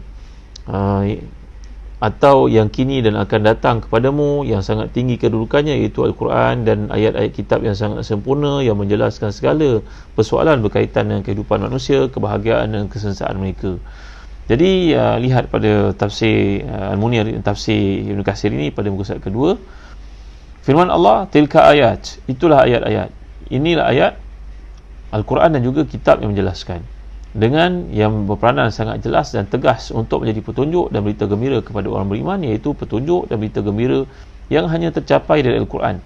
atau yang kini dan akan datang kepadamu, yang sangat tinggi kedudukannya, iaitu Al-Quran dan ayat-ayat kitab yang sangat sempurna yang menjelaskan segala persoalan berkaitan dengan kehidupan manusia, kebahagiaan dan kesensaan mereka. Jadi lihat pada tafsir Al-Munir, tafsir Ibn Katsir ini pada muka surat kedua, firman Allah, tilka ayat, itulah ayat-ayat, inilah ayat Al-Quran dan juga kitab yang menjelaskan, dengan yang berperanan sangat jelas dan tegas untuk menjadi petunjuk dan berita gembira kepada orang beriman, iaitu petunjuk dan berita gembira yang hanya tercapai dari Al-Quran,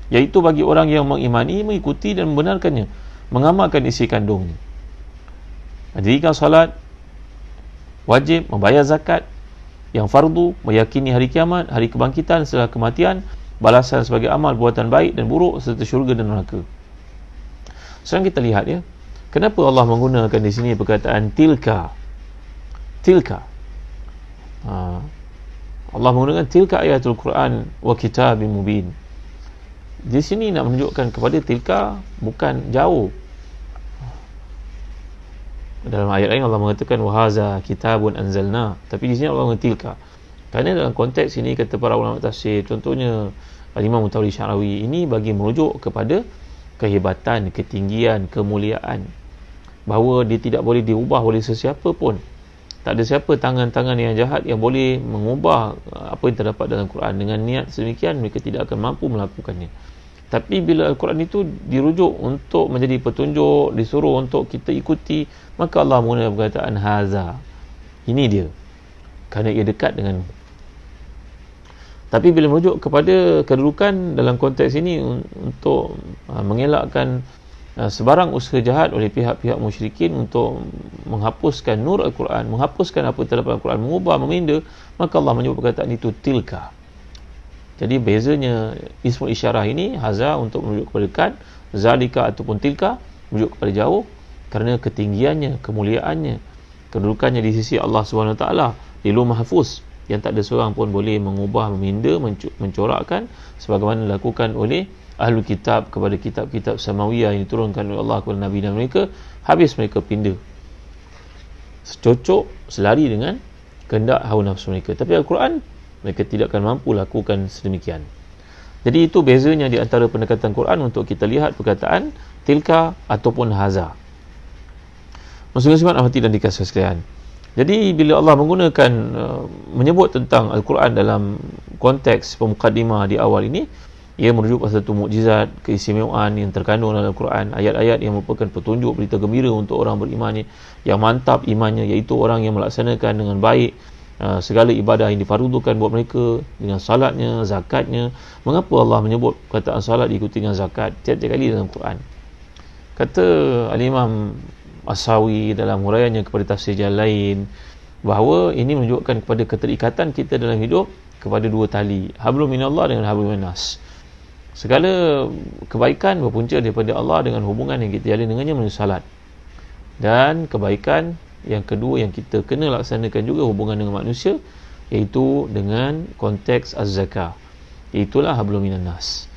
iaitu bagi orang yang mengimani, mengikuti dan membenarkannya, mengamalkan isi kandungnya, mendirikan salat wajib, membayar zakat yang fardu, meyakini hari kiamat, hari kebangkitan setelah kematian, balasan sebagai amal buatan baik dan buruk, serta syurga dan neraka. Sekarang kita lihat ya, kenapa Allah menggunakan di sini perkataan tilka. Allah menggunakan tilka ayatul Quran wa kitabim mubin. Di sini nak menunjukkan kepada tilka bukan jauh. Dalam ayat lain Allah mengatakan wahaza kitabun anzalna, tapi di sini Allah mengatakan tilka. Kerana dalam konteks ini kata para ulama tafsir, contohnya Imam Mutawalli Syarawi, ini bagi merujuk kepada kehebatan, ketinggian, kemuliaan, bahawa dia tidak boleh diubah oleh sesiapa pun. Tak ada siapa tangan-tangan yang jahat yang boleh mengubah apa yang terdapat dalam Quran. Dengan niat sedemikian mereka tidak akan mampu melakukannya. Tapi bila Al-Quran itu dirujuk untuk menjadi petunjuk, disuruh untuk kita ikuti, maka Allah menggunakan perkataan haza, ini dia, kerana ia dekat denganmu. Tapi bila merujuk kepada kedudukan dalam konteks ini untuk mengelakkan sebarang usaha jahat oleh pihak-pihak musyrikin untuk menghapuskan nur Al-Quran, menghapuskan apa yang terdapat Al-Quran, mengubah, meminda, maka Allah menyebut perkataan itu tilka. Jadi bezanya ismul isyarah ini, haza untuk merujuk kepada dekat, zalika ataupun tilka merujuk kepada jauh, kerana ketinggiannya, kemuliaannya, kedudukannya di sisi Allah SWT di Lauh Mahfuz, yang tak ada seorang pun boleh mengubah, meminda, mencorakkan sebagaimana dilakukan oleh Ahlul Kitab kepada kitab-kitab Samawiyah yang diturunkan oleh Allah kepada Nabi dan mereka. Habis mereka pindah, secocok, selari dengan kehendak hawa nafsu mereka. Tapi Al-Quran, mereka tidak akan mampu lakukan sedemikian. Jadi itu bezanya di antara pendekatan Quran untuk kita lihat perkataan tilka ataupun haza. Muslim-muslimat hati dan dikasihi sekalian. Jadi bila Allah menggunakan menyebut tentang Al-Quran dalam konteks pemukaddimah di awal ini, ia merujuk pada satu mukjizat, keistimewaan yang terkandung dalam Al-Quran, ayat-ayat yang merupakan petunjuk, berita gembira untuk orang beriman yang mantap imannya, iaitu orang yang melaksanakan dengan baik segala ibadah yang difardukan buat mereka, dengan salatnya, zakatnya. Mengapa Allah menyebut perkataan salat diikuti dengan zakat tiap-tiap kali dalam Quran? Kata Al-Imam As-Sawi dalam huraiannya kepada tafsir jalan lain, bahawa ini menunjukkan kepada keterikatan kita dalam hidup kepada dua tali, hablum minallah dengan hablum minas. Segala kebaikan berpunca daripada Allah dengan hubungan yang kita jalin dengannya melalui salat. Dan kebaikan yang kedua yang kita kena laksanakan juga hubungan dengan manusia, iaitu dengan konteks az-zakah, itulah hablum minan nas.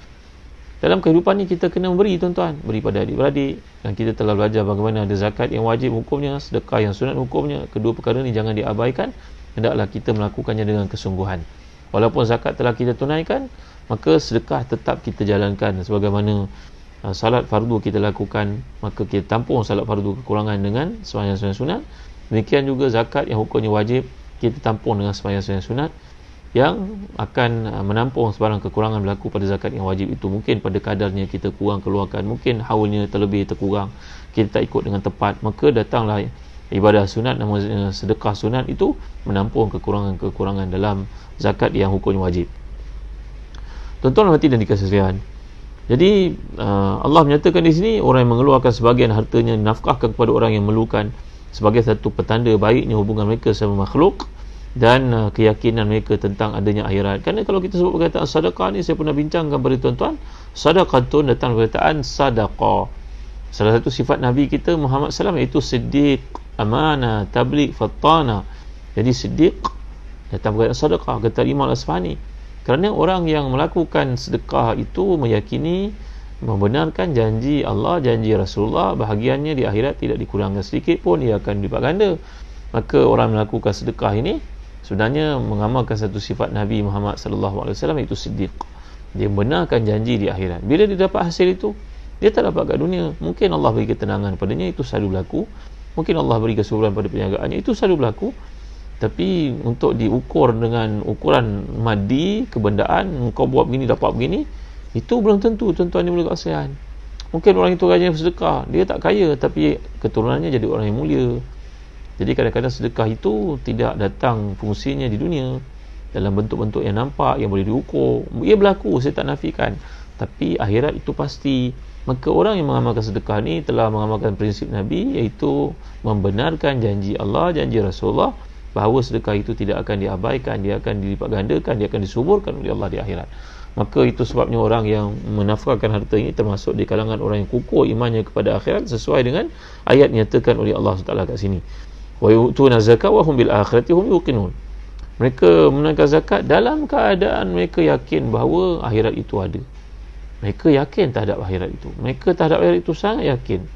Dalam kehidupan ni kita kena memberi, tuan-tuan, beri pada adik-beradik, dan kita telah belajar bagaimana ada zakat yang wajib hukumnya, sedekah yang sunat hukumnya. Kedua perkara ni jangan diabaikan, hendaklah kita melakukannya dengan kesungguhan. Walaupun zakat telah kita tunaikan, maka sedekah tetap kita jalankan. Sebagaimana salat fardu kita lakukan, maka kita tampung salat fardu kekurangan dengan sembahyang sunat. Demikian juga zakat yang hukumnya wajib, kita tampung dengan sembahyang sunat yang akan menampung sebarang kekurangan berlaku pada zakat yang wajib itu. Mungkin pada kadarnya kita kurang keluarkan, mungkin haulnya terlebih terkurang, kita tak ikut dengan tepat, maka datanglah ibadah sunat, nama sedekah sunat itu menampung kekurangan-kekurangan dalam zakat yang hukumnya wajib. Tuan-tuan hati dan dikasih sekalian, jadi Allah menyatakan di sini orang yang mengeluarkan sebahagian hartanya nafkahkan kepada orang yang memerlukan sebagai satu petanda baiknya hubungan mereka sama makhluk dan keyakinan mereka tentang adanya akhirat. Kerana kalau kita sebut perkataan sedekah ni, saya pernah bincangkan kepada tuan-tuan, sedekatun datang perkataan sadaqah. Salah satu sifat Nabi kita Muhammad SAW iaitu siddiq, amanah, tabligh, fattana. Jadi siddiq datang perkataan sedekah, kata Imam Al-Asfahani. Kerana orang yang melakukan sedekah itu meyakini, membenarkan janji Allah, janji Rasulullah, bahagiannya di akhirat tidak dikurangkan sedikit pun, ia akan dilipat ganda. Maka orang melakukan sedekah ini sebenarnya mengamalkan satu sifat Nabi Muhammad sallallahu alaihi wasallam, iaitu siddiq. Dia benarkan janji di akhirat. Bila dia dapat hasil itu, dia tak dapat kat dunia. Mungkin Allah beri ketenangan padanya, itu selalu berlaku. Mungkin Allah beri kesuburan pada perniagaannya, itu selalu berlaku. Tapi untuk diukur dengan ukuran maddi, kebendaan, kau buat begini dapat begini, itu belum tentu tuan-tuan yang boleh kasihan. Mungkin orang itu rajin bersedekah, dia tak kaya tapi keturunannya jadi orang yang mulia. Jadi kadang-kadang sedekah itu tidak datang fungsinya di dunia dalam bentuk-bentuk yang nampak, yang boleh diukur. Ia berlaku, saya tak nafikan, tapi akhirat itu pasti. Maka orang yang mengamalkan sedekah ni telah mengamalkan prinsip Nabi, iaitu membenarkan janji Allah, janji Rasulullah, bahawa sedekah itu tidak akan diabaikan, dia akan dilipat gandakan, dia akan disuburkan oleh Allah di akhirat. Maka itu sebabnya orang yang menafkahkan harta ini termasuk di kalangan orang yang kukuh imannya kepada akhirat, sesuai dengan ayat nyatakan oleh Allah SWT kat sini. Wa yu'tuna zakat wa hum bil akhirati hum yuqinun. Mereka menunaikan zakat dalam keadaan mereka yakin bahawa akhirat itu ada. Mereka yakin terhadap akhirat itu. Mereka terhadap akhirat itu sangat yakin.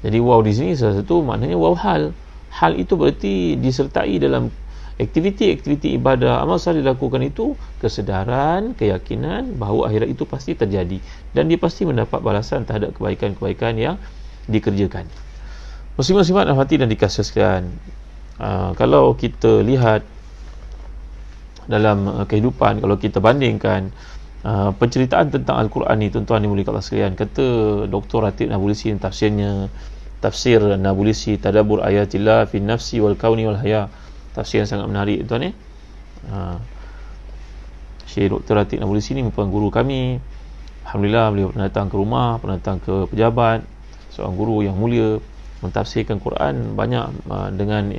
Jadi waw di sini salah satu maknanya waw hal. Hal itu berarti disertai dalam aktiviti-aktiviti ibadah, amal saleh dilakukan itu kesedaran, keyakinan bahawa akhirat itu pasti terjadi dan dia pasti mendapat balasan terhadap kebaikan-kebaikan yang dikerjakan. Muslim-muslimat hati dan dikasih sekalian, kalau kita lihat dalam kehidupan, kalau kita bandingkan penceritaan tentang Al-Quran ni, tuan-tuan yang mulia Allah sekalian, kata Dr. Ratib Nabulsi tafsirnya, tafsir Nabulsi Tadabbur Ayatillah fi Nafsi wal Kauni wal Haya, tafsir yang sangat menarik tuan. Syekh Dr. Ratib Nabulsi ni merupakan guru kami. Alhamdulillah, beliau pernah datang ke rumah, pernah datang ke pejabat, seorang guru yang mulia, mentafsirkan Quran banyak dengan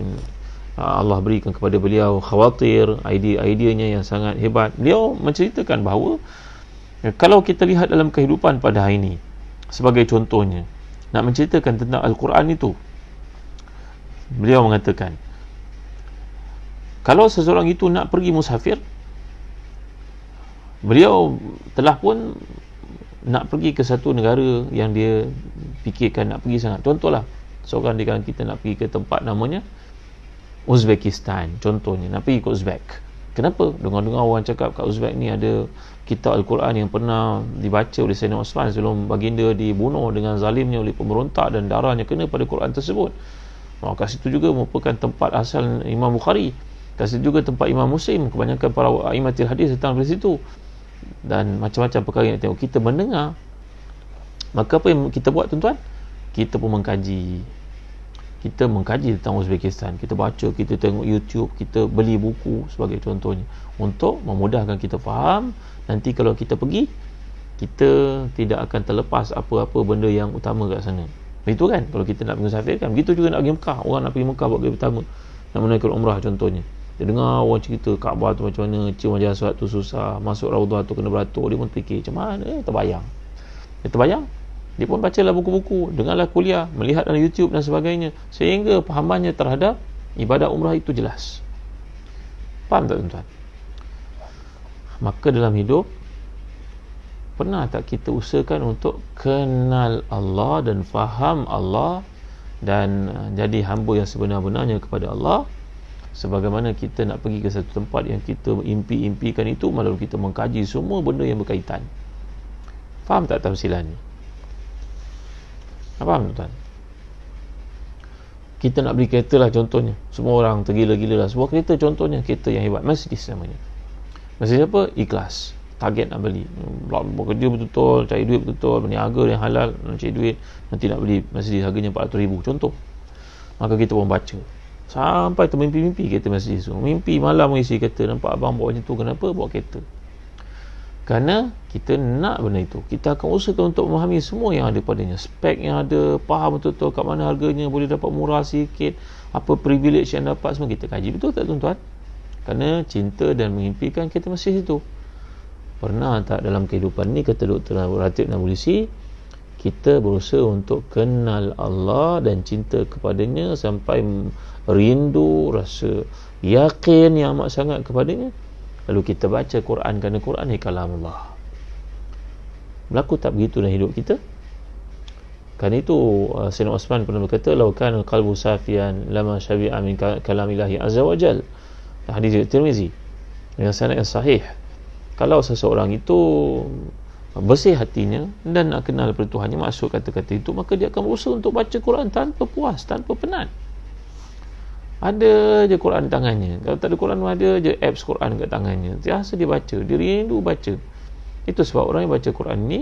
Allah berikan kepada beliau khawatir, idea-ideanya yang sangat hebat. Beliau menceritakan bahawa kalau kita lihat dalam kehidupan pada hari ini, sebagai contohnya, nak menceritakan tentang Al-Quran itu, beliau mengatakan kalau seseorang itu nak pergi musafir, beliau telah pun nak pergi ke satu negara yang dia fikirkan nak pergi sangat. Contohlah, seorang di kalangan kita nak pergi ke tempat namanya Uzbekistan, contohnya nak pergi ke Uzbek. Kenapa? Dengar-dengar orang cakap kat Uzbek ni ada kitab Al-Quran yang pernah dibaca oleh Sayyidina Osman sebelum baginda dibunuh dengan zalimnya oleh pemberontak dan darahnya kena pada Quran tersebut. Kat situ juga merupakan tempat asal Imam Bukhari, kat situ juga tempat Imam Muslim, kebanyakan para a'immatul hadis datang dari situ, dan macam-macam perkara yang tengok. Kita mendengar, maka apa yang kita buat tuan-tuan? Kita pun mengkaji. Kita mengkaji tentang Uzbekistan, kita baca, kita tengok YouTube, kita beli buku sebagai contohnya, untuk memudahkan kita faham. Nanti kalau kita pergi, kita tidak akan terlepas apa-apa benda yang utama kat sana. Begitu kan? Kalau kita nak pergi musafir kan, begitu juga nak pergi Mekah. Orang nak pergi Mekah buat kali pertama, nak menunaikan umrah contohnya, dia dengar orang cerita Kaabah tu macam mana, cium jasad tu susah, masuk Raudhah tu kena beratur, dia pun fikir macam mana, terbayang. Dia pun bacalah buku-buku, dengarlah kuliah, melihat dalam YouTube dan sebagainya, sehingga pahamannya terhadap ibadah umrah itu jelas. Faham tak tuan-tuan? Maka dalam hidup, pernah tak kita usahakan untuk kenal Allah dan faham Allah dan jadi hamba yang sebenar-benarnya kepada Allah, sebagaimana kita nak pergi ke satu tempat yang kita impi-impikan itu, malah kita mengkaji semua benda yang berkaitan. Faham tak tafsiran ni? Faham tuan? Kita nak beli kereta lah contohnya, semua orang tergila-gila lah, sebuah kereta contohnya, kereta yang hebat, Mercedes namanya. Mercedes apa? Ikhlas, target nak beli, bekerja betul-betul, cari duit betul-betul, berniaga yang halal, nak cari duit, nanti nak beli Mercedes harganya 400,000 contoh. Maka kita pun baca sampai termimpi-mimpi kereta Mercedes tu, mimpi malam mengisi kereta, nampak abang bawa macam tu. Kenapa bawa kereta? Kerana kita nak benda itu. Kita akan usahakan untuk memahami semua yang ada padanya, spek yang ada, faham betul-betul kat mana harganya, boleh dapat murah sikit, apa privilege yang dapat, semua kita kaji. Betul tak tuan-tuan? Kerana cinta dan mengimpikan kita masih situ. Pernah tak dalam kehidupan ni, kata Dr. Ratib Nabulsi, kita berusaha untuk kenal Allah dan cinta kepadanya sampai rindu, rasa yakin yang amat sangat kepadanya, lalu kita baca Quran kerana Quran ni kalamullah. Berlaku tak begitu dalam hidup kita? Kerana itu Sayyidina Osman pernah berkata, "Lau kana qalbu safiyan lama syabi'a min kalamillahi azza wa jal." Hadis Tirmizi dengan sanad yang sahih. Kalau seseorang itu bersih hatinya dan nak kenal daripada Tuhannya, maksud kata-kata itu, maka dia akan berusaha untuk baca Quran tanpa puas, tanpa penat. Ada je Quran di tangannya. Kalau tak ada Quran, ada je apps Quran kat tangannya. Biasa dia baca, dia rindu baca. Itu sebab orang yang baca Quran ni,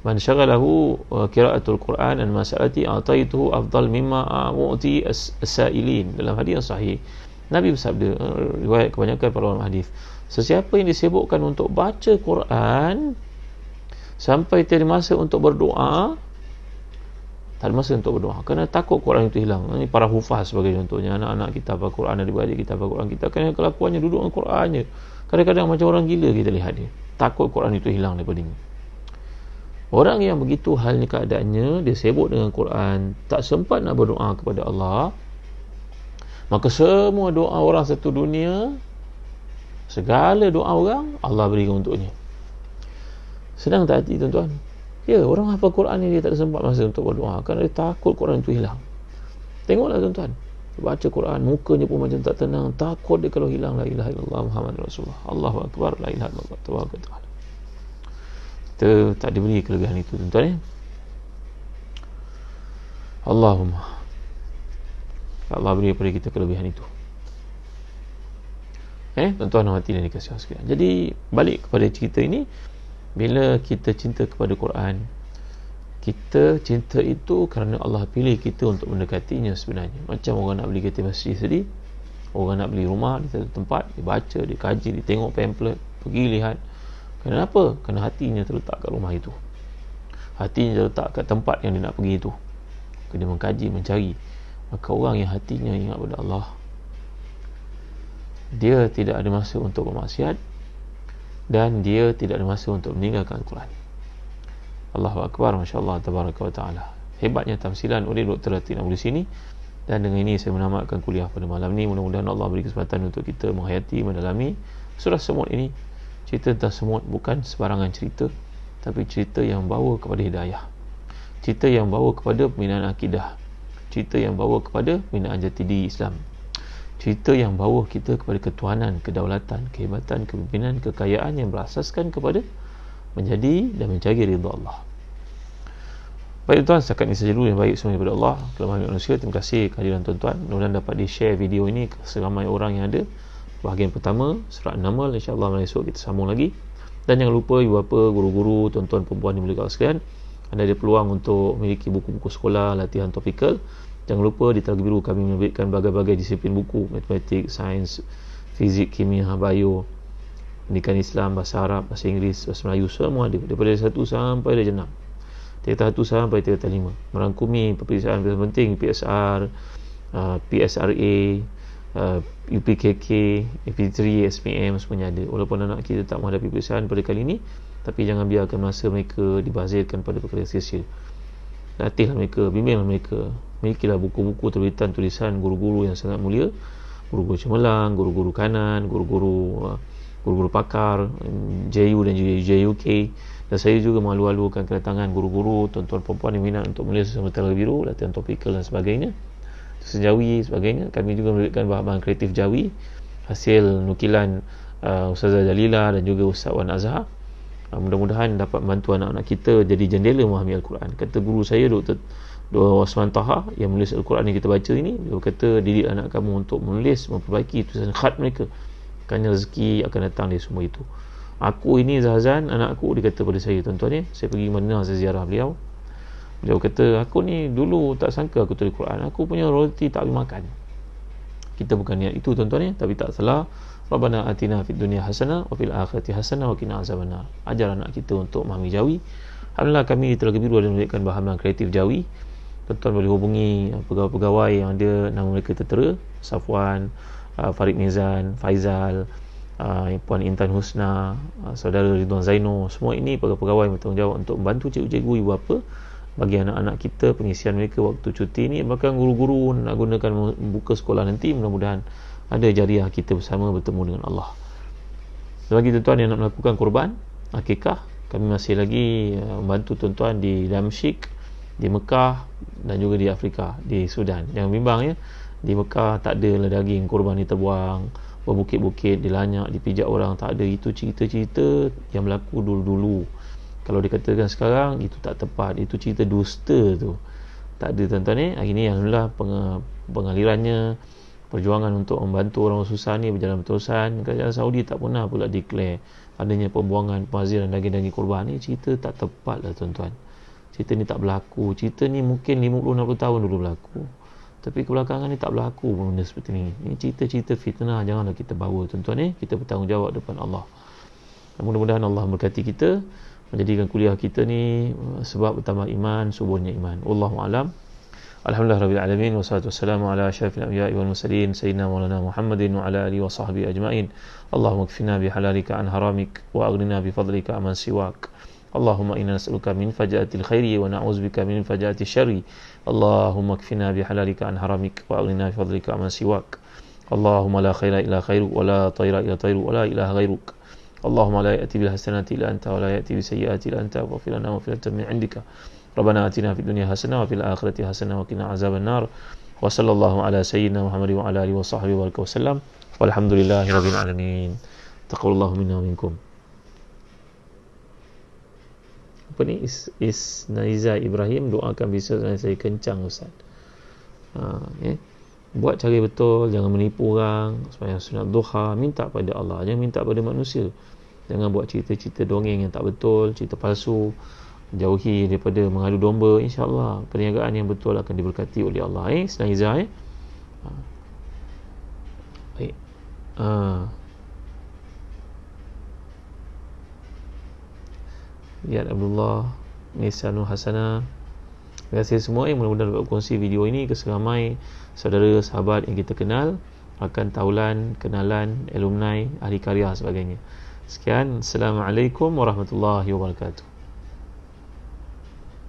man syaghalahu qiraatul Quran an masalati ataituhu afdal mimma mu'ti as-sa'ilin. Dalam hadis yang sahih, Nabi bersabda, riwayat kebanyakan para ulama hadis, sesiapa yang disibukkan untuk baca Quran sampai tiada masa untuk berdoa, tak ada masa untuk berdoa kerana takut Quran itu hilang. Ini para hufaz sebagai contohnya, anak-anak kita hafal Quran, adik-adik kita hafal Quran, kita kerana kelakuannya duduk dengan Qurannya, kadang-kadang macam orang gila kita lihat dia, takut Quran itu hilang daripada dia. Orang yang begitu halnya keadaannya, dia sibuk dengan Quran, tak sempat nak berdoa kepada Allah, maka semua doa orang satu dunia, segala doa orang, Allah berikan untuknya. Senang tak hati tuan-tuan? Ya, orang hafal Quran ni dia tak ada sempat masa untuk berdoa kerana dia takut Quran itu hilang. Tengoklah tuan-tuan, baca Quran, mukanya pun macam tak tenang, takut dia kalau hilang la ilaha illallah Muhammad Rasulullah, Allahu Akbar, la ilaha illallah tabaraka ta'ala. Kita tak diberi kelebihan itu tuan-tuan. Allahumma, Allah beri kepada kita kelebihan itu. Tuan-tuan dan hadirin dikasihi Allah sekalian. Jadi balik kepada cerita ini, bila kita cinta kepada Quran, kita cinta itu kerana Allah pilih kita untuk mendekatinya sebenarnya. Macam orang nak beli kereta Mercedes tadi, orang nak beli rumah di satu tempat, dia baca, dia kaji, dia tengok pamphlet, pergi lihat. Kenapa? Kerana hatinya terletak kat rumah itu, hatinya terletak kat tempat yang dia nak pergi itu. Dia mengkaji, mencari. Maka orang yang hatinya ingat pada Allah, dia tidak ada masa untuk bermaksiat dan dia tidak ada masa untuk meninggalkan Al-Quran. Allahu Akbar, Masya Allah, Tabaraka wa Ta'ala. Hebatnya tamsilan oleh Dr. Ratib Nabulsi sini. Dan dengan ini saya menamatkan kuliah pada malam ni. Mudah-mudahan Allah beri kesempatan untuk kita menghayati, mendalami surah Semut ini. Cerita tentang semut bukan sebarangan cerita, tapi cerita yang bawa kepada hidayah, cerita yang bawa kepada pembinaan akidah, cerita yang bawa kepada pembinaan jati diri Islam, cerita yang bawa kita kepada ketuhanan, kedaulatan, kehebatan, kepimpinan, kekayaan yang berasaskan kepada menjadi dan mencari ridha Allah. Baik tuan-tuan, setakat ini saja dulu. Yang baik semuanya daripada Allah, kelemahan manusia. Terima kasih kehadiran tuan-tuan. Mudah-mudahan dapat di-share video ini ke seramai orang yang ada. Bahagian pertama, surat An-Naml, insya-Allah esok kita sambung lagi. Dan jangan lupa ibu bapa, guru-guru, tuan-tuan perempuan dimuliakan sekalian, anda ada peluang untuk memiliki buku-buku sekolah, latihan topikal. Jangan lupa di Telaga Biru kami menerbitkan berbagai-bagai disiplin buku, matematik, sains, fizik, kimia, bio, pendidikan Islam, bahasa Arab, bahasa Inggeris, bahasa Melayu, semua ada daripada 1 sampai darjah 6, tingkatan 1 sampai tingkatan 5, merangkumi peperiksaan penting PSR, PSRA, UPKK, AP3, SPM, semuanya ada. Walaupun anak kita tak menghadapi peperiksaan pada kali ini, tapi jangan biarkan masa mereka dibazirkan pada perkara sia-sia. Latihlah mereka, bimbinglah mereka. Milikilah buku-buku terbitan tulisan guru-guru yang sangat mulia, guru-guru cemerlang, guru-guru kanan, guru-guru pakar, JU dan JUK. Dan saya juga malu-alukan kedatangan guru-guru, tuan-tuan perempuan yang minat untuk mula sesama Telaga Biru, latihan topikal dan sebagainya, sejawi sebagainya. Kami juga memberikan bahan-bahan kreatif jawi hasil nukilan Ustazah Jalila dan juga Ustaz Wan Azhar. Mudah-mudahan dapat membantu anak-anak kita jadi jendela memahami Al-Quran. Kata guru saya, Dr. Osman Taha yang menulis Al-Quran yang kita baca ini, dia berkata, didik anak kamu untuk menulis, memperbaiki tulisan khat mereka, kerana rezeki akan datang dari semua itu. Aku ini Zahzan, anak aku, dia kata pada saya, tuan-tuan saya pergi Madinah, saya ziarah beliau. Beliau kata, aku ni dulu tak sangka aku tulis Quran, aku punya roti tak boleh makan. Kita bukan niat itu, tuan-tuan tapi tak salah. Rabbana atina fid dunya hasanah wa fil akhirati hasanah wa qina azabannar. Ajar anak kita untuk memahami Jawi. Alhamdulillah kami Telaga Biru ada memberikan bahagian kreatif Jawi. Tuan-tuan boleh hubungi pegawai-pegawai yang ada nama mereka tertera, Safwan, Farid Nizan, Faizal, Puan Intan Husna, Saudara Ridwan Zaino. Semua ini pegawai-pegawai yang bertanggungjawab untuk membantu cikgu-cikgu, ibu bapa bagi anak-anak kita pengisian mereka waktu cuti ni. Bahkan guru-guru nak gunakan buka sekolah nanti, mudah-mudahan ada jariah kita bersama bertemu dengan Allah. Bagi tuan-tuan yang nak melakukan korban akikah, kami masih lagi membantu tuan-tuan di Damsyik, di Mekah dan juga di Afrika, di Sudan. Jangan bimbang ya, di Mekah tak ada daging korban ni terbuang, berbukit-bukit, dilanyak, dipijak orang, tak ada. Itu cerita-cerita yang berlaku dulu-dulu. Kalau dikatakan sekarang, itu tak tepat, itu cerita dusta tu. Tak ada, tuan-tuan hari ni alhamdulillah pengalirannya, perjuangan untuk membantu orang susah ni berjalan berterusan. Kerajaan Saudi tak pernah pula declare adanya pembuangan, pemhaziran daging-daging korban ni. Cerita tak tepat lah, tuan-tuan. Cerita ni tak berlaku. Cerita ni mungkin 50-60 tahun dulu berlaku, tapi kebelakangan ni tak berlaku benda seperti ni. Ni cerita-cerita fitnah, janganlah kita bawa, tuan-tuan kita bertanggungjawab depan Allah. Dan mudah-mudahan Allah memberkati kita, menjadikan kuliah kita ni sebab bertambah iman, suburnya iman. Wallahu a'lam. Alhamdulillah rabbil alamin, wassalatu wassalamu ala asyrafil anbiya'i wal mursalin sayyidina maulana Muhammadin wa ala alihi wa sahbihi ajma'in. Allahumma kfina bihalalika an haramik wa aghnina bifadlika amman siwak. Allahumma inna nas'aluka min fajaatil khairi wa na'udzubika min fajaatil syarri. Allahumma kfina bihalalika an haramik wa aghnina bifadlika amman siwak. Allahumma la khaira illa khairuk wa la tayra illa tayruk wa la ilaha ghairuk. Allahumma la ya'ti bil hasanati illa anta wa la ya'ti bis sayyiati illa anta waghfir lana maghfiratan min 'indika. Rabbana atina fid dunya hasanah wa fil akhirati hasanah wa qina azabannar. Wa sallallahu ala sayyidina Muhammadin wa ala alihi wa sahbihi wa sallam. Walhamdulillahi rabbil alamin. Taqabbalallahu minna wa minkum. Apa ni? Isnaiza Ibrahim, doakan bisa saya kencang Ustaz. Buat cara betul, jangan menipu orang, sembahyang sunat duha, minta pada Allah, jangan minta pada manusia. Jangan buat cerita-cerita dongeng yang tak betul, cerita palsu. Jauhi daripada mengadu domba. InsyaAllah perniagaan yang betul akan diberkati oleh Allah. Isnaiza baik. Lihat Abdullah, Nisanul Hasanah. Terima kasih semua yang mudah-mudahan dapat kongsi video ini ke seramai saudara, sahabat yang kita kenal, rakan taulan, kenalan, alumni, ahli karya sebagainya. Sekian, Assalamualaikum warahmatullahi wabarakatuh.